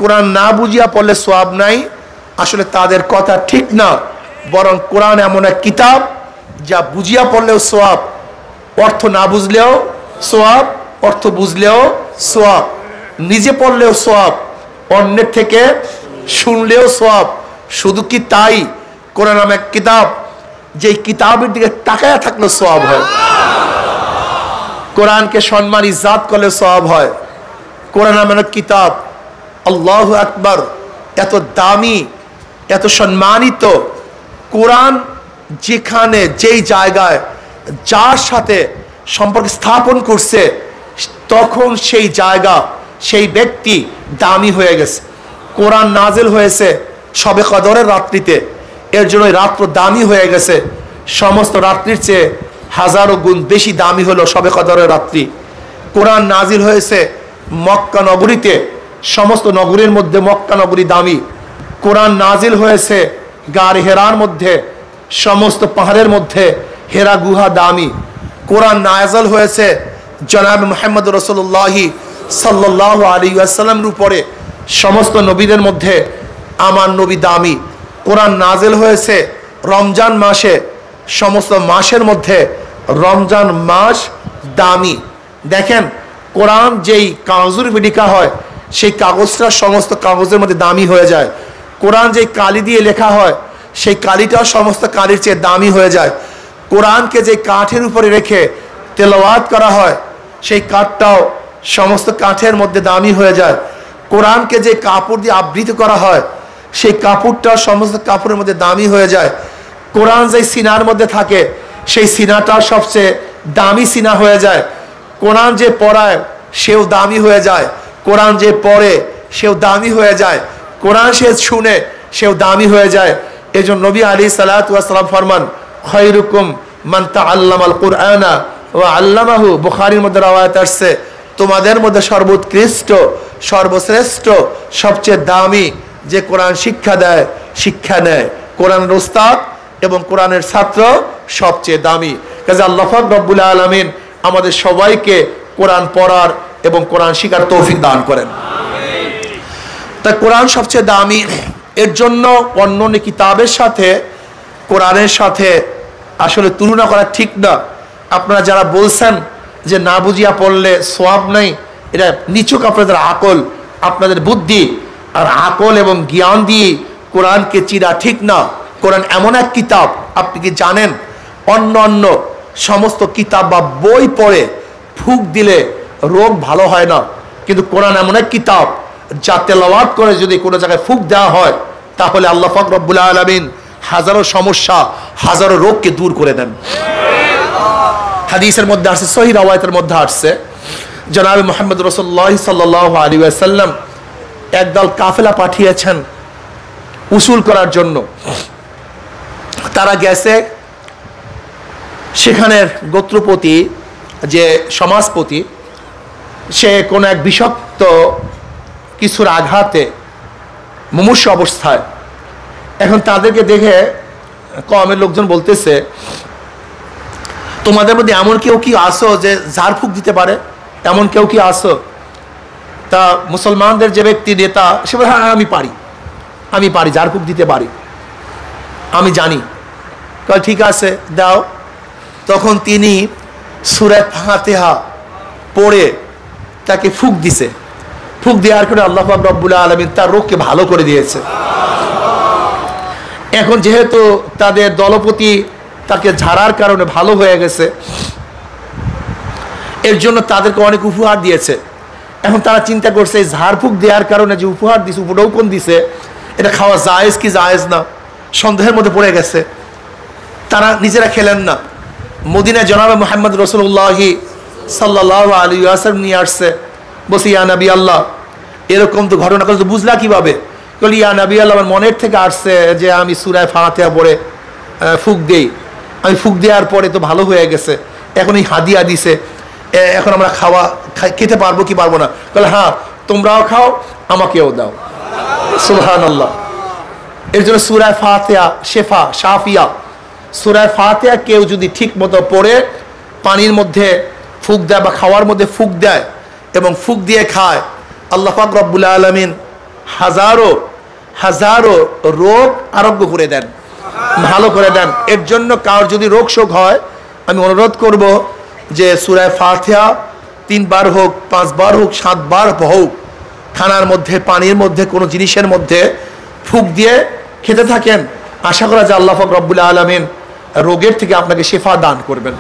কোরআন না বুঝিয়া পড়লে সওয়াব নাই, আসলে তাদের কথা ঠিক না। বরং কোরআন এমন এক কিতাব যা বুঝিয়া পড়লেও সওয়াব, অর্থ না বুঝলেও সওয়াব, অর্থ বুঝলেও সওয়াব, নিজে পড়লেও সওয়াব, অন্যের থেকে শুনলেও সওয়াব। শুধু কি তাই, কোরআন নামে এক কিতাব, যেই কিতাবের দিকে তাকায়া থাকলেও সওয়াব হয়। কোরআনকে সম্মান ইজ্জত করলে সওয়াব হয়। কোরআন নামে এক কিতাব, আল্লাহু আকবার, এত দামি, এত সম্মানিত। কোরআন যেখানে যেই জায়গায় যার সাথে সম্পর্ক স্থাপন করছে, তখন সেই জায়গা, সেই ব্যক্তি দামি হয়ে গেছে। কোরআন নাজিল হয়েছে শবে কদরের রাত্রিতে, এর জন্য রাত্র দামি হয়ে গেছে। সমস্ত রাত্রির চেয়ে হাজারো গুণ বেশি দামি হলো শবে কদরের রাত্রি। কোরআন নাজিল হয়েছে মক্কা নগরীতে, সমস্ত নগরীর মধ্যে মক্কা নগরী দামি। কোরআন নাজিল হয়েছে গার হেরার মধ্যে, সমস্ত পাহাড়ের মধ্যে হেরা গুহা দামি। কোরআন নাজিল হয়েছে জনাব মুহাম্মদ রাসূলুল্লাহি সাল্লাল্লাহু আলাইহি ওয়াসাল্লামের উপরে, সমস্ত নবীদের মধ্যে আমার নবী দামি। কোরআন নাজিল হয়েছে রমজান মাসে, সমস্ত মাসের মধ্যে রমজান মাস দামি। দেখেন, কোরআন যেই কাগজের লিখা হয়, সেই কাগজটা সমস্ত কাগজের মধ্যে দামি হয়ে যায়। কোরআন যেই কালি দিয়ে লেখা হয়, সেই কালিটাও সমস্ত কালির চেয়ে দামি হয়ে যায়। কোরআনকে যে কাঠের উপরে রেখে তেলাওয়াত করা হয়, সেই কাঠটাও সমস্ত কাঠের মধ্যে দামি হয়ে যায়। কোরআনকে যে কাপড় দিয়ে আবৃত করা হয়, সেই কাপড়টাও সমস্ত কাপড়ের মধ্যে দামি হয়ে যায়। কোরআন যে সিনার মধ্যে থাকে, সেই সিনাটা সবচেয়ে দামি সিনা হয়ে যায়। কোরআন যে পড়ায়, সেও দামি হয়ে যায়। কোরআন যে পড়ে, সেও দামি হয়ে যায়। কোরআন সে শুনে, সেও দামি হয়ে যায়। এই জন্য নবী আলাইহিস সালাতু ওয়াস সালাম ফরমান, খায়রুকুম মান তাআল্লামাল কুরআনা ওয়া আল্লামাহু। বুখারীর মধ্যে রওয়ায়াত আসছে, তোমাদের মধ্যে সর্বোৎকৃষ্ট, সর্বশ্রেষ্ঠ, সবচেয়ে দামি যে কোরআন শিক্ষা দেয়, শিক্ষা নেয়। কোরআনের উস্তাদ এবং কোরআনের ছাত্র সবচেয়ে দামি। কাজে আল্লাহ পাক রব্বুল আলামিন আমাদের সবাইকে কোরআন পড়ার এবং কোরআন শিখার তৌফিক দান করেন। তাই কোরআন সবচেয়ে দামি। এর জন্য অন্য কিতাবের সাথে কোরআনের সাথে আসলে তুলনা করা ঠিক না। আপনারা যারা বলছেন যে না বুঝিয়া পড়লে সওয়াব নাই, এটা নিচুক আপনাদের আকল, আপনাদের বুদ্ধি। আর আকল এবং জ্ঞান দিয়ে কোরআনকে চিরা ঠিক না। কোরআন এমন এক কিতাব, আপনি কি জানেন অন্য অন্য সমস্ত কিতাব বা বই পড়ে ফুঁক দিলে রোগ ভালো হয় না, কিন্তু কোরআন এমন এক কিতাব যা তেলাওয়াত করে যদি কোনো জায়গায় ফুঁক দেওয়া হয়, তাহলে আল্লাহ পাক রব্বুল আলামিন হাজারো সমস্যা, হাজারো রোগকে দূর করে দেন। হাদিসের মধ্যে আসছে, সহিহ রাওয়ায়াতের মধ্যে আসছে, জনাব মুহাম্মদ রাসূলুল্লাহ সাল্লাল্লাহু আলাইহি ওয়াসাল্লাম একদল কাফেলা পাঠিয়েছেন উসুল করার জন্য। তারা গেছে, সেখানের গোত্রপতি, যে সমাজপতি, সে কোনো এক বিষাক্ত কিছুর আঘাতে মুমূর্ষু অবস্থায়। এখন তাদেরকে দেখে কওমের লোকজন বলতেছে, তোমাদের মধ্যে এমন কেউ কি আসো যে ঝাড়ফুঁক দিতে পারে? এমন কেউ কি আসো? তা মুসলমানদের যে ব্যক্তি নেতা, সে বলে, হ্যাঁ আমি পারি, ঝাড়ফুঁক দিতে পারি, আমি জানি। ঠিক আছে, দাও। তখন তিনি সূরা ফাতিহা পড়ে তাকে ফুঁক দিছে। ফুঁক দেওয়ার পরে আল্লাহ পাক রব্বুল আলামিন তার রোগকে ভালো করে দিয়েছে। এখন যেহেতু তাদের দলপতি তাকে ঝাড়ার কারণে ভালো হয়ে গেছে, এর জন্য তাদেরকে অনেক উপহার দিয়েছে। এখন তারা চিন্তা করছে, এই ঝাড়ফুঁক দেওয়ার কারণে যে উপহার দিছে, উপঢৌকন দিছে, এটা খাওয়া জায়েজ কি জায়েজ না, সন্দেহের মধ্যে পড়ে গেছে। তারা নিজেরা খেলেন না। মদিনায় জনাব মুহাম্মদ রাসূলুল্লাহি সাল্লাল্লাহু আলাইহি ওয়াসাল্লাম নিয়ে আসছে, বলছে, ইয়া নবী আল্লাহ, এরকম তো ঘটনা তো বুঝলা কিভাবে? বলি, ইয়া নবী আল্লাহ, আমার মনের থেকে আসছে যে আমি সূরা ফাতিহা পড়ে ফুঁক দেই, আমি ফুঁক দেওয়ার পরে তো ভালো হয়ে গেছে, এখন এই হাদিয়া দিছে, এখন আমরা খেতে পারবো কি পারবো না? বলে, হ্যাঁ, তোমরাও খাও, আমাকেও দাও। সুবহানাল্লাহ। এর জন্য সূরা ফাতিহা শেফা, শাফিয়া। সূরা ফাতিহা কেউ যদি ঠিক মতো পড়ে পানির মধ্যে ফুঁক দেয় বা খাওয়ার মধ্যে ফুঁক দেয় এবং ফুঁক দিয়ে খায়, আল্লাহ পাক রব্বুল আলামিন হাজারো হাজারো রোগ আরোগ্য করে দেন, ভালো করে দেন। এর জন্য কার যদি রোগ শোক হয়, আমি অনুরোধ করব যে সূরা ফাতিহা 3 বার হোক, 5 বার হোক, 7 বার হোক, খানার মধ্যে, পানির মধ্যে, কোনো জিনিসের মধ্যে ফুঁক দিয়ে খেতে থাকেন। আশা করা যায় আল্লাহ পাক রব্বুল আলামিন রোগের থেকে আপনাকে শিফা দান করবেন।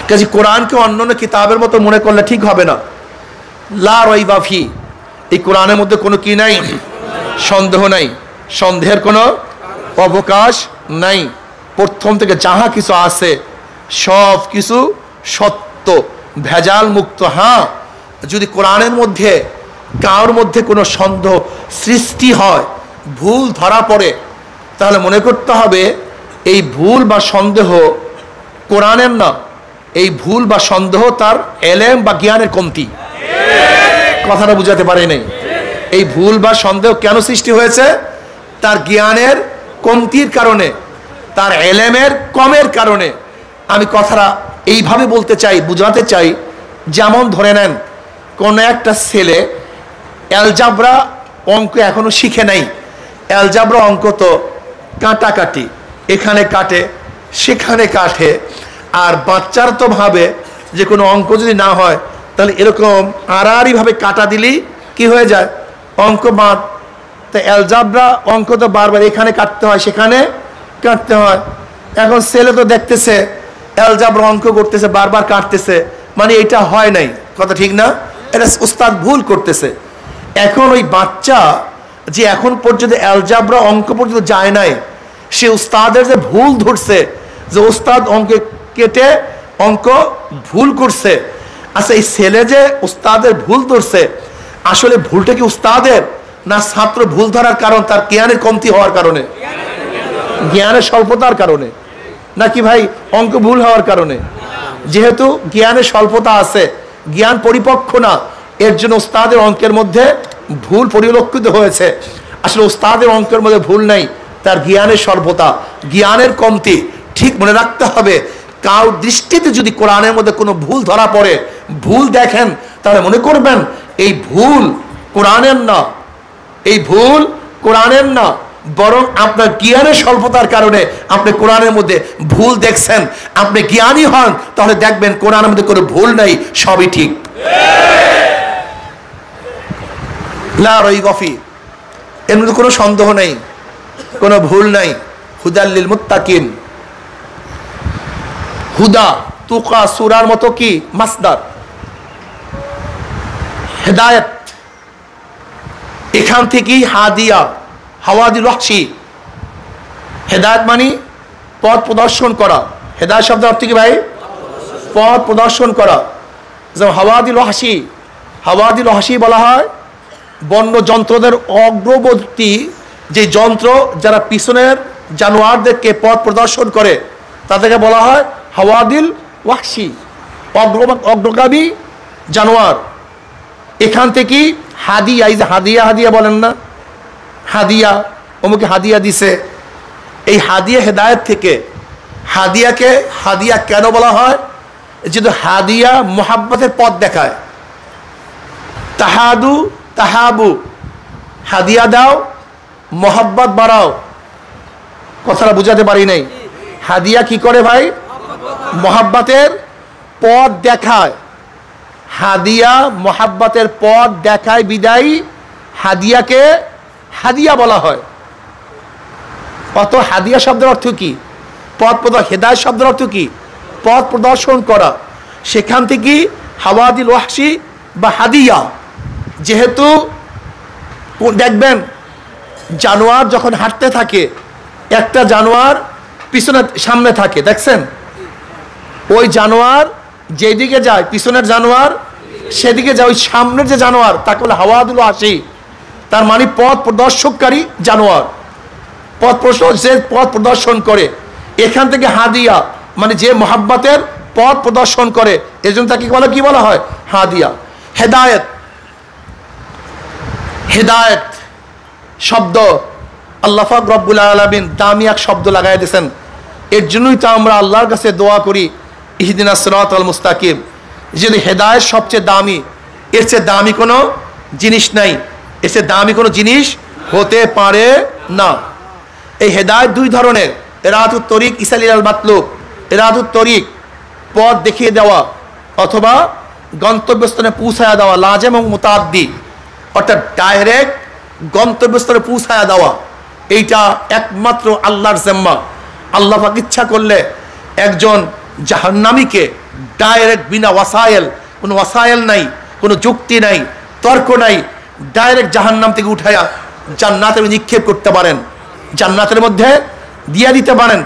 কাজে কোরআনকে অন্যান্য কিতাবের মতো মনে করলে ঠিক হবে না। লা রাইবা ফি, এই কোরআনের মধ্যে কোনো কি নাই? সন্দেহ নাই, সন্দেহের কোনো অবকাশ নাই। প্রথম থেকে যাহা কিছু আছে সব কিছু সত্য, ভেজাল মুক্ত। হ্যাঁ, যদি কোরআনের মধ্যে কার মধ্যে কোনো সন্দেহ সৃষ্টি হয়, ভুল ধরা পড়ে, তাহলে মনে করতে হবে এই ভুল বা সন্দেহ কোরআনের না, এই ভুল বা সন্দেহ তার এলেম বা জ্ঞানের কমতি। কথাটা বুঝাতে পারি নাই। এই ভুল বা সন্দেহ কেন সৃষ্টি হয়েছে? তার জ্ঞানের কমতির কারণে, তার এলেমের কমের কারণে। আমি কথাটা এইভাবে বলতে চাই, বুঝাতে চাই, যেমন ধরে নেন কোন একটা ছেলে অ্যালজাবরা অঙ্ক এখনো শিখে নাই। অ্যালজাবরা অঙ্ক তো কাটাকাটি, এখানে কাটে সেখানে কাটে, আর বাচ্চারা তো ভাবে যে কোনো অঙ্ক যদি না হয় তাহলে এরকম আড়াআড়িভাবে কাটা দিলেই কি হয়ে যায়? অঙ্ক বাদ। তো অ্যালজাবরা অঙ্ক তো বারবার এখানে কাটতে হয় সেখানে কাটতে হয়। এখন ছেলে তো দেখতেছে অ্যালজাবরা অঙ্ক করতেছে, বারবার কাটতেছে, মানে এটা হয় নাই। কথা ঠিক না? এটা উস্তাদ ভুল করতেছে। এখন ওই বাচ্চা যে এখন পর্যন্ত অ্যালজাবরা অঙ্ক পর্যন্ত যায় নাই, সে উস্তাদের যে ভুল ধরছে, যে উস্তাদ অঙ্কে কেটে অঙ্ক ভুল করছে। আচ্ছা, এই ছেলে যে উস্তাদের ভুল ধরছে, আসলে ভুলটা কি উস্তাদের না ছাত্র ভুল ধরার কারণ তার জ্ঞানের কমতি হওয়ার কারণে, জ্ঞানের স্বল্পতার কারণে, নাকি ভাই অঙ্ক ভুল হওয়ার কারণে? যেহেতু জ্ঞানের স্বল্পতা আছে, জ্ঞান পরিপক্ক না, এর জন্য উস্তাদের অঙ্কের মধ্যে ভুল পরিলক্ষিত হয়েছে। আসলে উস্তাদের অঙ্কের মধ্যে ভুল নাই, তার জ্ঞানের স্বল্পতা, জ্ঞানের কমতি। ঠিক মনে রাখতে হবে, কার দৃষ্টিতে যদি কোরআনের মধ্যে কোনো ভুল ধরা পড়ে, ভুল দেখেন, তাহলে মনে করবেন এই ভুল কোরআনের না, এই ভুল কোরআনের না, বরং আপনার জ্ঞানের স্বল্পতার কারণে আপনি কোরআনের মধ্যে ভুল দেখছেন। আপনি জ্ঞানী হন, তাহলে দেখবেন কোরআনের মধ্যে কোনো ভুল নাই, সবই ঠিক। লা রাইবা ফি, এর মধ্যে কোনো সন্দেহ নেই, কোনো ভুল নাই। হুদাল লিল মুত্তাকিন, হুদা তুকা সূরার মতো কি মাসদার, হেদায়েত, এখান থেকেই হাদিয়া, হাওয়াদিল ওয়াহশি। হেদায়েত মানে পথ প্রদর্শন করা। হেদায়েত শব্দের অর্থ কি ভাই? পথ প্রদর্শন করা। যেমন হাওয়াদিল ওয়াহশি, হাওয়াদিল ওয়াহশি বলা হয় বন্য যন্ত্রদের অগ্রবর্তী যে যন্ত্র, যারা পিছনের জানোয়ারদেরকে পথ প্রদর্শন করে, তাদেরকে বলা হয় হাওয়াদিল ওয়াহশি, অগ্রগামী জানোয়ার। এখান থেকে হাদিয়া, এই যে হাদিয়া হাদিয়া বলেন না, হাদিয়া অমুকে হাদিয়া দিছে, এই হাদিয়া হেদায়েত থেকে। হাদিয়াকে হাদিয়া কেন বলা হয়? যেহেতু হাদিয়া মোহাব্বতের পথ দেখায়। তাহাদু তাহাবু, হাদিয়া দাও মোহাব্বত বাড়াও। কথাটা বুঝাতে পারি নাই। হাদিয়া কি করে ভাই? মোহাব্বতের পথ দেখায়। হাদিয়া মোহাব্বতের পথ দেখায় বিদায়ী হাদিয়াকে হাদিয়া বলা হয়। অত হাদিয়া শব্দের অর্থ কি? পথ প্রদর্শন। হেদায়েত শব্দের অর্থ কি? পথ প্রদর্শন করা। সেখান থেকে হাওয়াদিল ওয়াহশি বা হাদিয়া। যেহেতু দেখবেন জানোয়ার যখন হাঁটতে থাকে, একটা জানোয়ার পিছনে সামনে থাকে, দেখছেন? ওই জানোয়ার যেদিকে যায়, পিছনের জানোয়ার সেদিকে যায়, ওই সামনের যে জানোয়ার তাকে বলে হাওয়াদিল ওয়াহশি। তার মানে পথ প্রদর্শককারী জানোয়ার, পথ প্রদর্শন করে। এখান থেকে হাদিয়া মানে যে মোহাব্বতের পথ প্রদর্শন করে, এজন্য তাকে কি বলা হয়? হাদিয়া। হেদায়েত, হেদায়েত শব্দ আল্লাহ পাক রব্বুল আলামিন দামি এক শব্দ লাগাই দিয়েছেন। এর জন্যই তো আমরা আল্লাহর কাছে দোয়া করি, ইহদিনাস সিরাতাল মুস্তাকিম। যদি হেদায়েত সবচেয়ে দামি, এর চেয়ে দামি কোনো জিনিস নাই। এসে দামি কোনো জিনিস হতে পারে না। এই হেদায়েত দুই ধরনের, ইরাদাতুত তরিক ইসালিল মাতলুব। ইরাদাতুত তরিক পথ দেখিয়ে দেওয়া অথবা গন্তব্যস্থানে পৌঁছায়া দেওয়া, লাজেম এবং মুতাআদ্দি, অর্থাৎ ডাইরেক্ট গন্তব্যস্থানে পৌঁছায়া দেওয়া। এইটা একমাত্র আল্লাহর জিম্মা। আল্লাহ পাক ইচ্ছা করলে একজন জাহান্নামীকে ডাইরেক্ট বিনা ওয়াসায়েল, কোনো ওয়াসায়েল নাই, কোনো যুক্তি নাই, তর্ক নাই, ডাইরেক্ট জাহান্নাম থেকে উঠায়া জান্নাতে নিক্ষেপ করতে পারেন, জান্নাতের মধ্যে দিয়ে দিতে পারেন।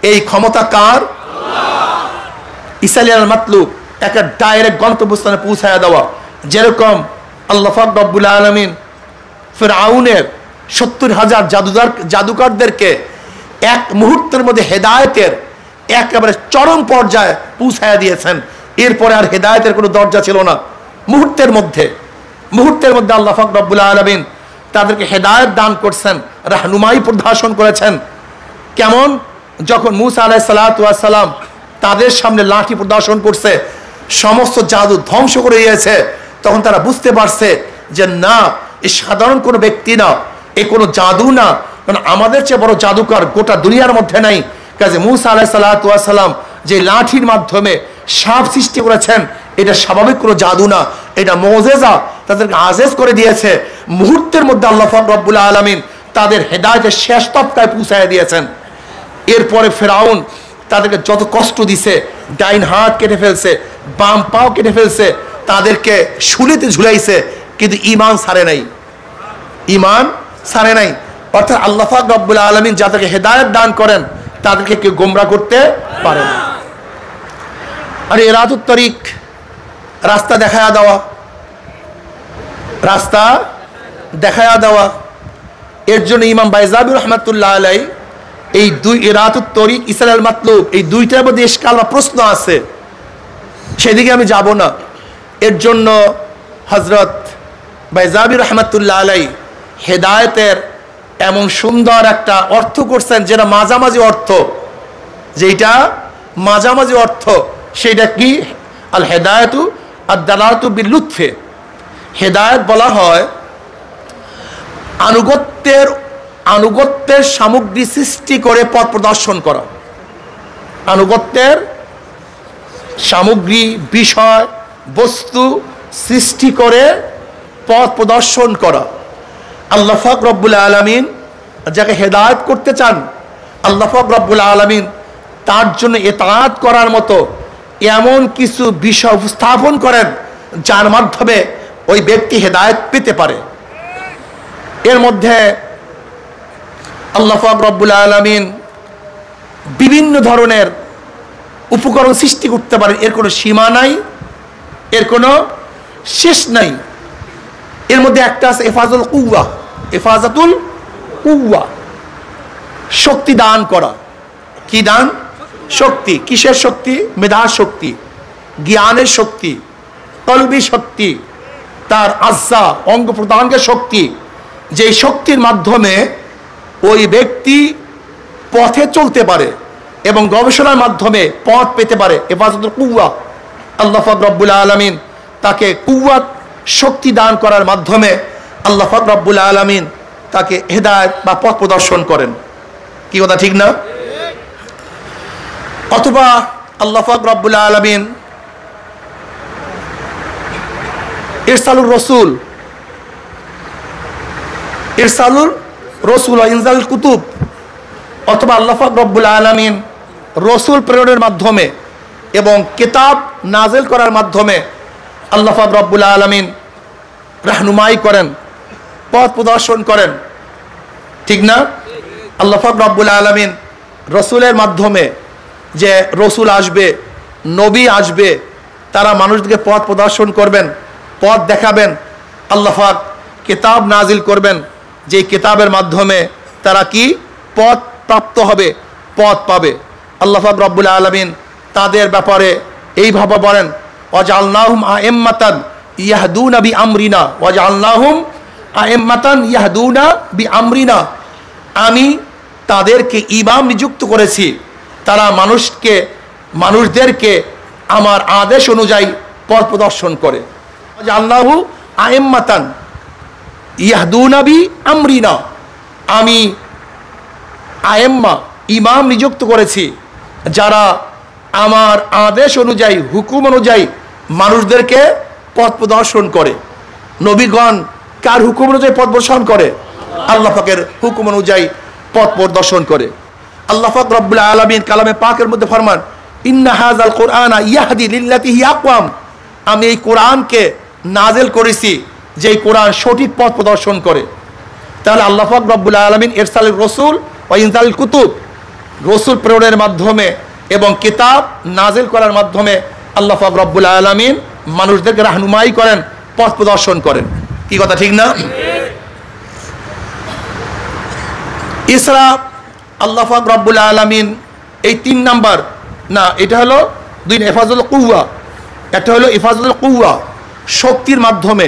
এই ক্ষমতা কার? ইসালিয়াল মাতলুব, একটা ডাইরেক্ট গন্তব্যস্থানে পৌঁছায়া দেওয়া। যেরকম আল্লাহ পাক রব্বুল আলামিন ফিরআউনের 70,000 জাদুকরদেরকে এক মুহূর্তের মধ্যে হেদায়েতের একেবারে চরম পর্যায়ে পৌঁছায়া দিয়েছেন। এরপরে আর হেদায়েতের কোনো দরজা ছিল না। মুহূর্তের মধ্যে আল্লাহ পাক রব্বুল আলামিন তাদেরকে হেদায়েত দান করছেন, রাহনুমাই প্রদর্শন করেছেন। কেমন? যখন মূসা আলাইহিস সালাতু ওয়াস সালাম তাদের সামনে লাঠি প্রদর্শন করছে, সমস্ত জাদু ধ্বংস করে দিয়েছে, তখন তারা বুঝতে পারছে যে না, এ সাধারণ কোনো ব্যক্তি না, এ কোনো জাদু না, কারণ আমাদের চেয়ে বড় জাদুকর গোটা দুনিয়ার মধ্যে নাই। কাজে মূসা আলাইহিস সালাতু ওয়াস সালাম যে লাঠির মাধ্যমে সাপ সৃষ্টি করেছেন, এটা স্বাভাবিক কোনো জাদু না, এটা মুজিজা, তাদেরকে আজেজ করে দিয়েছে। মুহূর্তের মধ্যে আল্লাহ পাক রব্বুল আলামিন তাদের হেদায়েতের শেষ তবকায় পৌঁছায় দিয়েছেন। এরপরে ফিরআউন তাদেরকে যত কষ্ট দিছে, ডাইন হাত কেটে ফেলছে, বাম পাও কেটে ফেলছে, তাদেরকে শুলিতে ঝুলাইছে, কিন্তু ঈমান ছাড়ে নাই, ঈমান ছাড়ে নাই। অর্থাৎ আল্লাহ পাক রব্বুল আলামিন যাদেরকে হেদায়েত দান করেন তাদেরকে কেউ গোমরা করতে পারে না। আর ইরাদাতুত তরিক, রাস্তা দেখায়া দেওয়া, রাস্তা দেখায়া দেওয়া। এর জন্য ইমাম বাইজাবি রহমাতুল্লাহ আলাইহি এই দুই ইরাদাতুত তরিক ইসালিল মাতলুব, এই দুইটার মধ্যে ইশকাল বা প্রশ্ন আছে, সেদিকে আমি যাব না। এর জন্য হযরত বাইজাবি রহমাতুল্লাহ আলাইহি হেদায়েতের এমন সুন্দর একটা অর্থ করছেন, যেটা মাঝামাঝি অর্থ, যেটা মাঝামাঝি অর্থ। সেটা কি? আল হেদায়েতু আদ-দালালাতু বিল লুৎফে। হেদায়েত বলা হয় আনুগত্যের সামগ্রী সৃষ্টি করে পথ প্রদর্শন করা। আনুগত্যের সামগ্রী, বিষয়, বস্তু সৃষ্টি করে পথ প্রদর্শন করা। আল্লাহ পাক রব্বুল আলামিন যাকে হেদায়েত করতে চান, আল্লাহ পাক রব্বুল আলামিন তার জন্য ইতাআত করার মতো এমন কিছু বিষয় উপস্থাপন করেন যার মাধ্যমে ওই ব্যক্তি হেদায়েত পেতে পারে। এর মধ্যে আল্লাহ পাক রব্বুল আলামিন বিভিন্ন ধরনের উপকরণ সৃষ্টি করতে পারেন, এর কোনো সীমা নাই, এর কোনো শেষ নাই। এর মধ্যে একটা আছে ইফাজাতুল কুওয়া। ইফাজাতুল কুওয়া, শক্তি দান করা। কি দান? শক্তি। কিসের শক্তি? মেধার শক্তি, জ্ঞানের শক্তি, কলবি শক্তি, তার আজ্জা অঙ্গ প্রত্যঙ্গের শক্তি। যে শক্তির মাধ্যমে ওই ব্যক্তি পথে চলতে পারে এবং গবেষণার মাধ্যমে পথ পেতে পারে। ইফাজাতুল কুওয়া, আল্লাহ পাক রব্বুল আলামিন তাকে কুওয়াত, শক্তি দান করার মাধ্যমে আল্লাহ পাক রব্বুল আলামিন তাকে হেদায়েত বা পথ প্রদর্শন করেন। কি কথা ঠিক না? অথবা আল্লাহ পাক রব্বুল আলামিন ইরসালুর রসুল, ইনজাল কুতুব, অথবা আল্লাহ পাক রব্বুল আলামিন রসুল প্রেরণের মাধ্যমে এবং কিতাব নাজিল করার মাধ্যমে আল্লাহ পাক রব্বুল আলামিন রাহনুমাই করেন, পথ প্রদর্শন করেন। ঠিক না? আল্লাহ পাক রব্বুল আলামিন রসুলের মাধ্যমে, যে রসুল আসবে, নবী আসবে, তারা মানুষদেরকে পথ প্রদর্শন করবেন, পথ দেখাবেন। আল্লাহ পাক কিতাব নাজিল করবেন, যে কিতাবের মাধ্যমে তারা কি পথ প্রাপ্ত হবে, পথ পাবে। আল্লাহ পাক রব্বুল আলামিন তাদের ব্যাপারে এইভাবে বলেন, ওয়াজআলনাহুম আইম্মাতান ইয়াহদুনা বিআমরিনা, ওয়াজআলনাহুম আইম্মাতান ইয়াহদুনা বিআমরিনা। আমি তাদেরকে ইমাম নিযুক্ত করেছি, তারা মানুষদেরকে আমার আদেশ অনুযায়ী পথ প্রদর্শন করে। ওয়াজআলনাহু আইম্মাতান, ইয়াহদুনা বি আমরিনা, আমি আয়েম্মা ইমাম নিযুক্ত করেছি যারা আমার আদেশ অনুযায়ী, হুকুম অনুযায়ী মানুষদেরকে পথ প্রদর্শন করে। নবীগণ কার হুকুম অনুযায়ী পথ প্রদর্শন করে? আল্লাহ পাকের হুকুম অনুযায়ী পথ প্রদর্শন করে। আল্লাহ পাক রব্বুল আলামিন কালামে পাকের মধ্যে ফরমান, ইন্না হাযাল কুরআনা ইয়াহদি লিল্লাতি হিয়া আকওয়াম, আমি এই কোরআনকে নাজিল করেছি যে এই কোরআন সঠিক পথ প্রদর্শন করে। তাহলে আল্লাহ পাক রব্বুল আলামিন ইরসালুর রাসূল ওয়া ইনজালুল কুতুব, রাসূল প্রেরণের মাধ্যমে এবং কিতাব নাজিল করার মাধ্যমে আল্লাহ পাক রব্বুল আলামিন মানুষদেরকে রাহনুমাই করেন, পথ প্রদর্শন করেন। কি কথা ঠিক না? ইসরা আল্লাহ পাক রব্বুল আলামিন এই 3 নাম্বার না, এটা হলো 2 ইফাজুল কুওয়া, একটা হলো ইফাজুল কুওয়া শক্তির মাধ্যমে,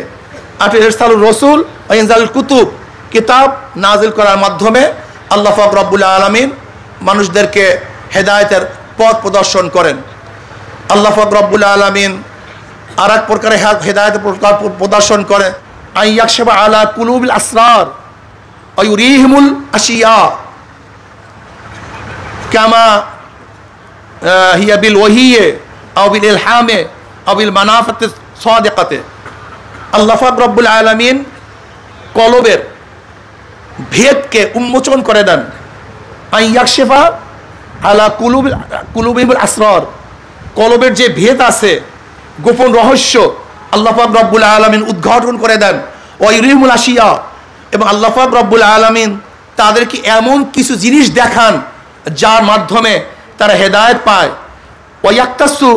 আর ইরসালুর রাসূল ওয়া ইনজালুল কুতুব কিতাব নাজিল করার মাধ্যমে আল্লাহ পাক রব্বুল আলামিন মানুষদেরকে হেদায়েতের পথ প্রদর্শন করেন। আল্লাহ পাক রব্বুল আলামিন আর এক প্রকারে হেদায়েতের প্রদর্শন করেন, আইয়াকশাবা আলা কুলুবিল আসরার ওয়া ইউরিহিমুল আশিয়া কামা হিয়া বিল ওয়াহিয়ে আও বিল ইলহামে আও বিল মানাফাতিস সাদিকাতে। আল্লাহ পাক রব্বুল আলামিন কলবের ভেদকে উন্মোচন করে দেন। আইয়াকশাফা আলা কুলুবিল আসরার, কলবের যে ভেদ আছে, গোপন রহস্য আল্লাহ পাক রব্বুল আলামিন উদ্ঘাটন করে দেন। ওয়া ইউরিহিমুল আশিয়া, এবং আল্লাহ পাক রব্বুল আলামিন তাদেরকে এমন কিছু জিনিস দেখান যার মাধ্যমে তারা হেদায়েত পায়। ওয়া ইয়াক্তাসু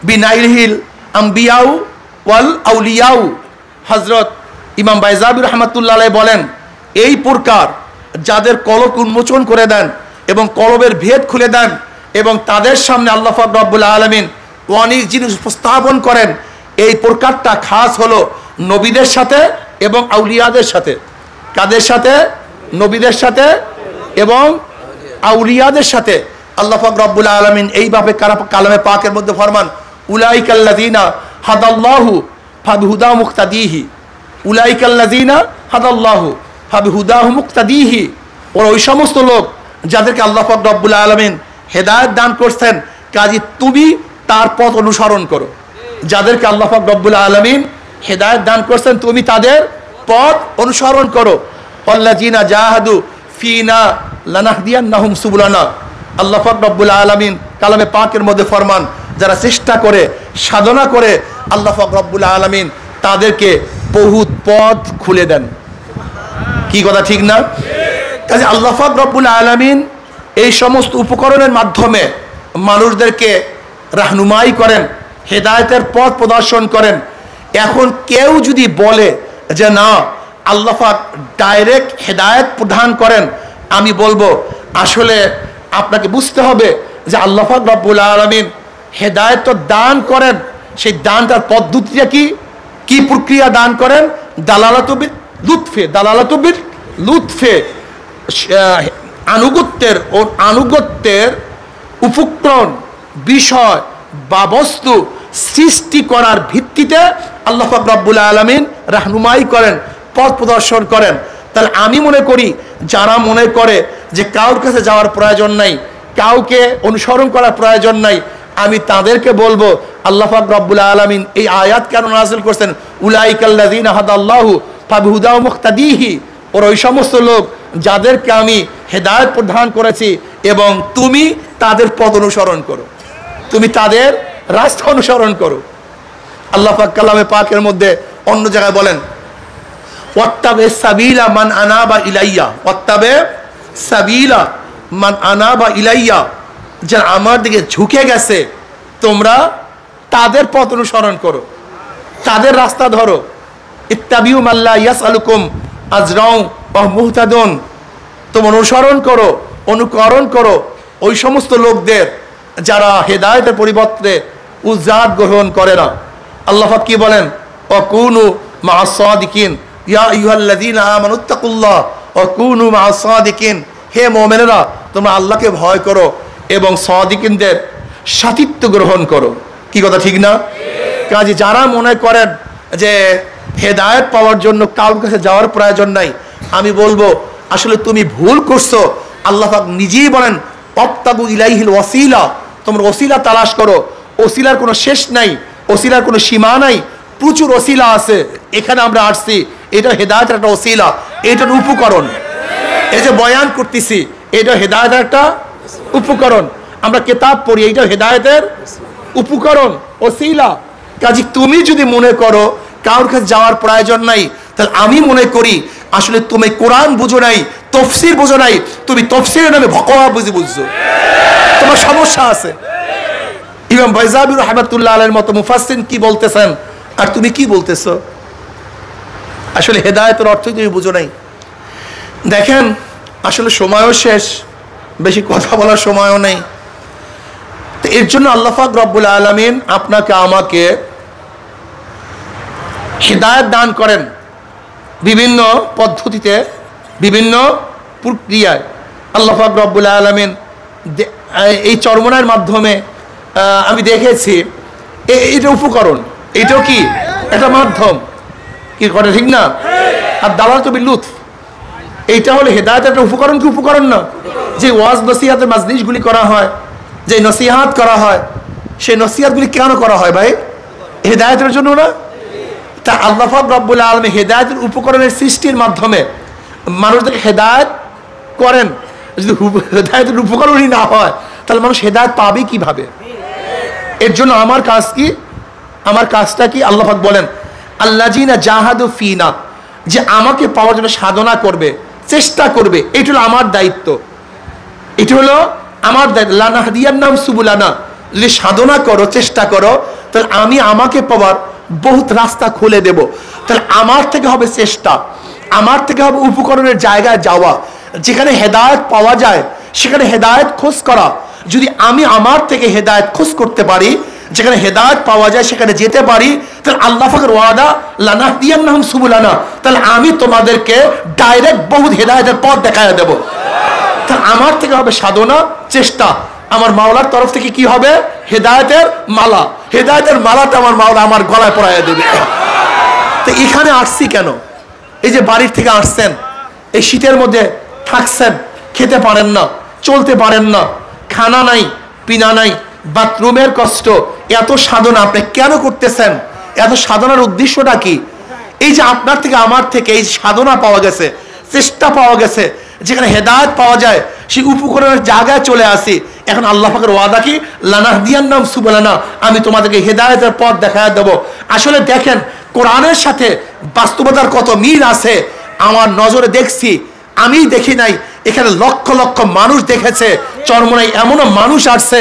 বিনাইলহিল আম্বিয়াউ ওয়াল আউলিয়াউ, হযরত ইমাম বাইজাবি রাহমাতুল্লাহ আলাইহি বলেন, এই প্রকার যাদের কলব উন্মোচন করে দেন এবং কলবের ভেদ খুলে দেন এবং তাদের সামনে আল্লাহ পাক রব্বুল আলামিন অনেক জিনিস উপস্থাপন করেন, এই প্রকারটা খাস হলো নবীদের সাথে এবং আউলিয়াদের সাথে। কাদের সাথে? নবীদের সাথে এবং আউলিয়াদের সাথে। আল্লাহ পাক রব্বুল আলামিন এইভাবে কালামে পাকের মধ্যে ফরমান, উলাইকাল্লাযীনা হাদাল্লাহু ফাবিহুদাহু মুক্তাদিহি, উলাইকাল্লাযীনা হাদাল্লাহু ফাবিহুদাহু মুক্তাদিহি, ওই সমস্ত লোক যাদেরকে আল্লাহ পাক রব্বুল আলামিন হেদায়েত দান করছেন, কাজী তুমি তার পথ অনুসরণ করো। যাদেরকে আল্লাহ পাক রব্বুল আলামিন হেদায়েত দান করছেন, তুমি তাদের পথ অনুসরণ করো। আল্লাযীনা জাহাদু ফিনা লানাহদিয়ান্নাহুম সুবুলানা, আল্লাহ পাক রব্বুল আলামিন কালামে পাকের মধ্যে ফরমান, যারা চেষ্টা করে সাধনা করে আল্লাহ পাক রব্বুল আলামিন তাদেরকে বহুত পথ খুলে দেন। কি কথা ঠিক না? কাজে আল্লাহ পাক রব্বুল আলামিন এই সমস্ত উপকরণের মাধ্যমে মানুষদেরকে রাহনুমাই করেন, হেদায়েতের পথ প্রদর্শন করেন। এখন কেউ যদি বলে যে না, আল্লাহ পাক ডাইরেক্ট হেদায়েত প্রদান করেন, আমি বলবো আসলে আপনাকে বুঝতে হবে যে আল্লাহ পাক রব্বুল আলামিন হেদায়েত তো দান করেন, সেই দানটার পদ্ধতিটা কি প্রক্রিয়া দান করেন? দালালাতু বিল লুৎফে, আনুগত্যের উপকরণ, বিষয় বা বস্তু সৃষ্টি করার ভিত্তিতে আল্লাহ পাক রব্বুল আলামিন রাহনুমাই করেন, পথ প্রদর্শন করেন। তাহলে আমি মনে করি যারা মনে করে যে কারোর কাছে যাওয়ার প্রয়োজন নাই, কাউকে অনুসরণ করার প্রয়োজন নাই, আমি তাদেরকে বলবো আল্লাহ পাক রব্বুল আলামিন এই আয়াত কেন নাযিল করছেন? উলাইকাল্লাযীনা হাদাল্লাহু ফাবিহুদাহু মুক্তাদিহি, ওই সমস্ত লোক যাদেরকে আমি হেদায়েত প্রদান করেছি এবং তুমি তাদের পথ অনুসরণ করো, তুমি তাদের রাস্তা অনুসরণ করো। আল্লাহ পাক কালামে পাকের মধ্যে অন্য জায়গায় বলেন, ওয়াত্তাবে সাবিলা মান আনাবা ইলাইয়া, ওয়াত্তাবে সাবিলা মান আনাবা ইলাইয়া, যারা আমার দিকে ঝুঁকে গেছে তোমরা তাদের পথ অনুসরণ করো, তাদের রাস্তা ধরো। ইত্তাবিউ মাল্লা ইয়াসআলুকুম আজরাউ ওয়া মুহতাদুন, তোমরা অনুসরণ করো, অনুকরণ করো ওই সমস্ত লোকদের যারা হেদায়েতের পরিবর্তে উজরাত গ্রহণ করে না। আল্লাহ পাক কি বলেন? ওয়াকুনু মা'আস সাদিকিন, ইয়া আইয়ুহাল্লাযীনা আমানুত্তাকুল্লাহ ওয়াকুনু মা'আস সাদিকিন, হে মুমিনেরা তোমরা আল্লাহকে ভয় করো এবং সাদিকিনদের সাথিত্ব গ্রহণ করো। কি কথা ঠিক না? কাজে যারা মনে করেন যে হেদায়েত পাওয়ার জন্য কারোর কাছে যাওয়ার প্রয়োজন নাই, আমি বলবো আসলে তুমি ভুল করছো। আল্লাহ পাক নিজেই বলেন অবতাগু ইলাইহিল ওয়াসিলা, তোমরা ওসিলা তালাশ করো। ওসিলার কোনো শেষ নাই, ওসিলার কোনো সীমা নাই, প্রচুর ওসিলা আছে। এখানে আমরা আসছি, এটা হেদায়েতের একটা ওসিলা, এটার উপকরণ। এই যে বয়ান করতেছি, এটা হেদায়েতের একটা উপকরণ। আমরা কিতাব পড়ি, এইটা হেদায়েতের উপকরণ, ওসিলা। কাজে তুমি যদি মনে করো কারোর কাছে যাওয়ার প্রয়োজন নাই, তাহলে আমি মনে করি আসলে তুমি কোরআন বুঝো নাই, তফসির বুঝো নাই, তুমি তফসিরের নামে ভকওয়া বুঝছো, তোমার সমস্যা আছে। ইমাম বাইজাবি রাহমাতুল্লাহ আলাইহির মতো মুফাসসির কি বলতেছেন আর তুমি কি বলতেছো? আসলে হেদায়েতের অর্থই তুমি বুঝো নাই। দেখেন আসলে সময়ও শেষ, বেশি কথা বলার সময়ও নেই। তো এর জন্য আল্লাহ পাক রব্বুল আলামিন আপনাকে আমাকে হেদায়েত দান করেন বিভিন্ন পদ্ধতিতে, বিভিন্ন প্রক্রিয়ায়। আল্লাহ পাক রব্বুল আলামিন এই চরমনার মাধ্যমে আমি দেখেছি এটা উপকরণ, এটাও কি একটা মাধ্যম, কি করে ঠিক না? আর দালালাতু বিল লুৎফ, এইটা হলো হেদায়েতের একটা উপকরণ। কি উপকরণ না? যে ওয়াজ নসিহাতের মাজলিসগুলি করা হয়, যে নসিহাত করা হয়, সেই নসিহাতগুলি কেন করা হয় ভাই? হেদায়েতের জন্য না? তা আল্লাহ পাক রব্বুল আলামিন হেদায়েতের উপকরণের সৃষ্টির মাধ্যমে মানুষদেরকে হেদায়েত করেন। যদি হেদায়েতের উপকরণই না হয় তাহলে মানুষ হেদায়েত পাবে কিভাবে? এর জন্য আমার কাজ কি? আমার কাজটা কি? আল্লাহ পাক বলেন আল্লাযিনা জাহাদু ফিনা, যে আমাকে পাওয়ার জন্য সাধনা করবে, চেষ্টা করবে, এটা হলো আমার দায়িত্ব। এটা হলো আমার দায়িত্ব। লানাহদিয়ান্নাহুম সুবুলানা, যদি সাধনা করো, চেষ্টা করো, তাহলে আমি আমাকে পাওয়ার বহুত রাস্তা খুলে দেব। তাহলে আমার থেকে হবে চেষ্টা, আমার থেকে হবে উপকরণের জায়গায় যাওয়া, যেখানে হেদায়েত পাওয়া যায় সেখানে হেদায়েত খোঁজ করা। যদি আমি আমার থেকে হেদায়েত খোঁজ করতে পারি, যেখানে হেদায়েত পাওয়া যায় সেখানে যেতে পারি, তাহলে আল্লাহ পাকের ওয়াদা লানাহদিয়ান্নাহুম সুবুলানা, তাহলে আমি তোমাদেরকে ডাইরেক্ট বহুত হেদায়েতের পথ দেখায় দেব। তাহলে আমার থেকে হবে সাধনা, চেষ্টা, আমার মাওলার তরফ থেকে কি হবে? হেদায়েতের মালা। হেদায়েতের মালাটা আমার মাওলা আমার গলায় পরাইয়া দেবে। তো এখানে আসছি কেন? এই যে বাড়ির থেকে আসছেন, এই শীতের মধ্যে থাকছেন, খেতে পারেন না, চলতে পারেন না, খানা নাই, পিনা নাই, বাথরুমের কষ্ট, এত সাধনা আপনি কেন করতেছেন? এত সাধনার উদ্দেশ্যটা কি? এই যে আপনার থেকে আমার থেকে এই সাধনা পাওয়া গেছে, চেষ্টা পাওয়া গেছে, যেখানে হেদায়েত পাওয়া যায় সেই উপকরণের জায়গায় চলে আসি। এখন আল্লাহ পাকের ওয়াদা কি? লানাহদিয়ান্নাহুম সুবুলানা, আমি তোমাদেরকে হেদায়েতের পথ দেখায় দেব। আসলে দেখেন কোরআনের সাথে বাস্তবতার কত মিল আছে। আমার নজরে দেখছি, আমি দেখি নাই, এখানে লক্ষ লক্ষ মানুষ দেখেছে। চরমনায় এমনও মানুষ আসছে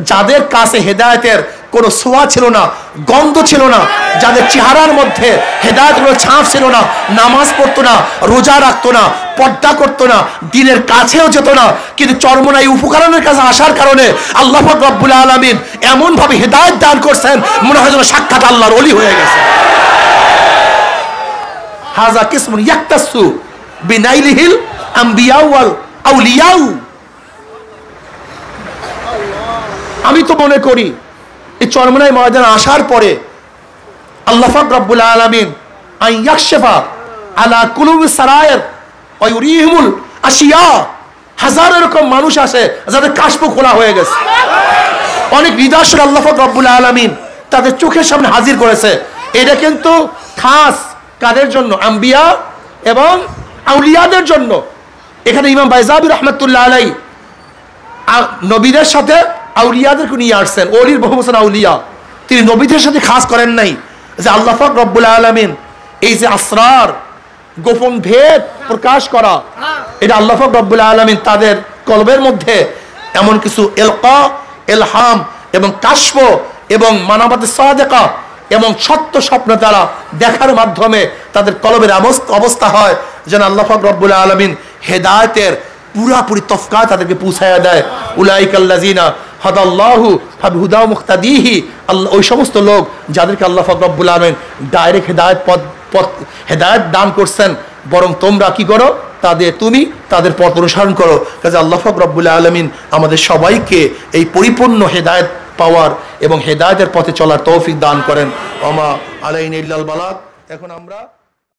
যাদের কাছে হেদায়েতের কোনো ছোঁয়া ছিল না, গন্ধ ছিল না, যাদের চেহারার মধ্যে হেদায়েতের ছাপ ছিল না, নামাজ পড়তো না, রোজা রাখতো না, পর্দা করতো না, দিনের কাছেও যেত না, কিন্তু চরমনায় উপকরণের কাছে আসার কারণে আল্লাহ পাক রব্বুল আলামিন এমন ভাবে হেদায়েত দান করছেন, মনে হয় যেন সাক্ষাৎ আল্লাহর ওলি হয়ে গেছে। হাযা কিসমুন ইয়াক্তাসু বিনাইলিহিল আম্বিয়া ওয়াল আউলিয়াউ। আমি তো মনে করি এই চরমনায় ময়দানে আসার পরে আল্লাহ পাক রব্বুল আলামিন আইয়াকশিফা আলা কুলুবিস সারায়ের ওয়া ইউরিহিমুল আশিয়া, হাজারো এরকম মানুষ আসে যাদের কাশফ খোলা হয়ে গেছে। অনেক নিদর্শন আল্লাহ পাক রব্বুল আলামিন তাদের চোখের সামনে হাজির করেছে। এটা কিন্তু খাস কাদের জন্য? আম্বিয়া এবং আউলিয়াদের জন্য। এখানে ইমাম বাইজাবি রাহমাতুল্লাহ আলাইহি নবীদের সাথে আউলিয়াদেরকে নিয়ে আসছেন। ওলির বহু বছর আউলিয়া, তিনি নবীদের সাথে খাস করেন নাই। যে আল্লাহ পাক রব্বুল আলামিন এই যে আসরার, গোপন ভেদ প্রকাশ করা, এটা আল্লাহ পাক রব্বুল আলামিন তাদের কলবের মধ্যে এমন কিছু ইলকা, ইলহাম এবং কাশফ এবং মানাবাতে সাদেকা এবং সত্য স্বপ্ন দ্বারা দেখার মাধ্যমে তাদের কলবের অবস্থা হয় যেন আল্লাহ পাক রব্বুল আলামিন হেদায়েতের পুরাপুরি তফকা তাদেরকে পৌঁছায়া দেয়। উলাইকাল্লাযিনা হাদাল্লাহু ফাবিহুদাহু মুক্তাদিহি, আল্লাহ ওই সমস্ত লোক যাদেরকে আল্লাহ পাক রব্বুল আলামিন ডাইরেক্ট হেদায়েত দান করছেন। বরং তোমরা কি করো? তুমি তাদের পথ অনুসরণ করো। কাজে আল্লাহ পাক রব্বুল আলামিন আমাদের সবাইকে এই পরিপূর্ণ হেদায়েত পাওয়ার এবং হেদায়েতের পথে চলার তৌফিক দান করেন। ওমা আলাইনা ইল্লাল বালাগ। এখন আমরা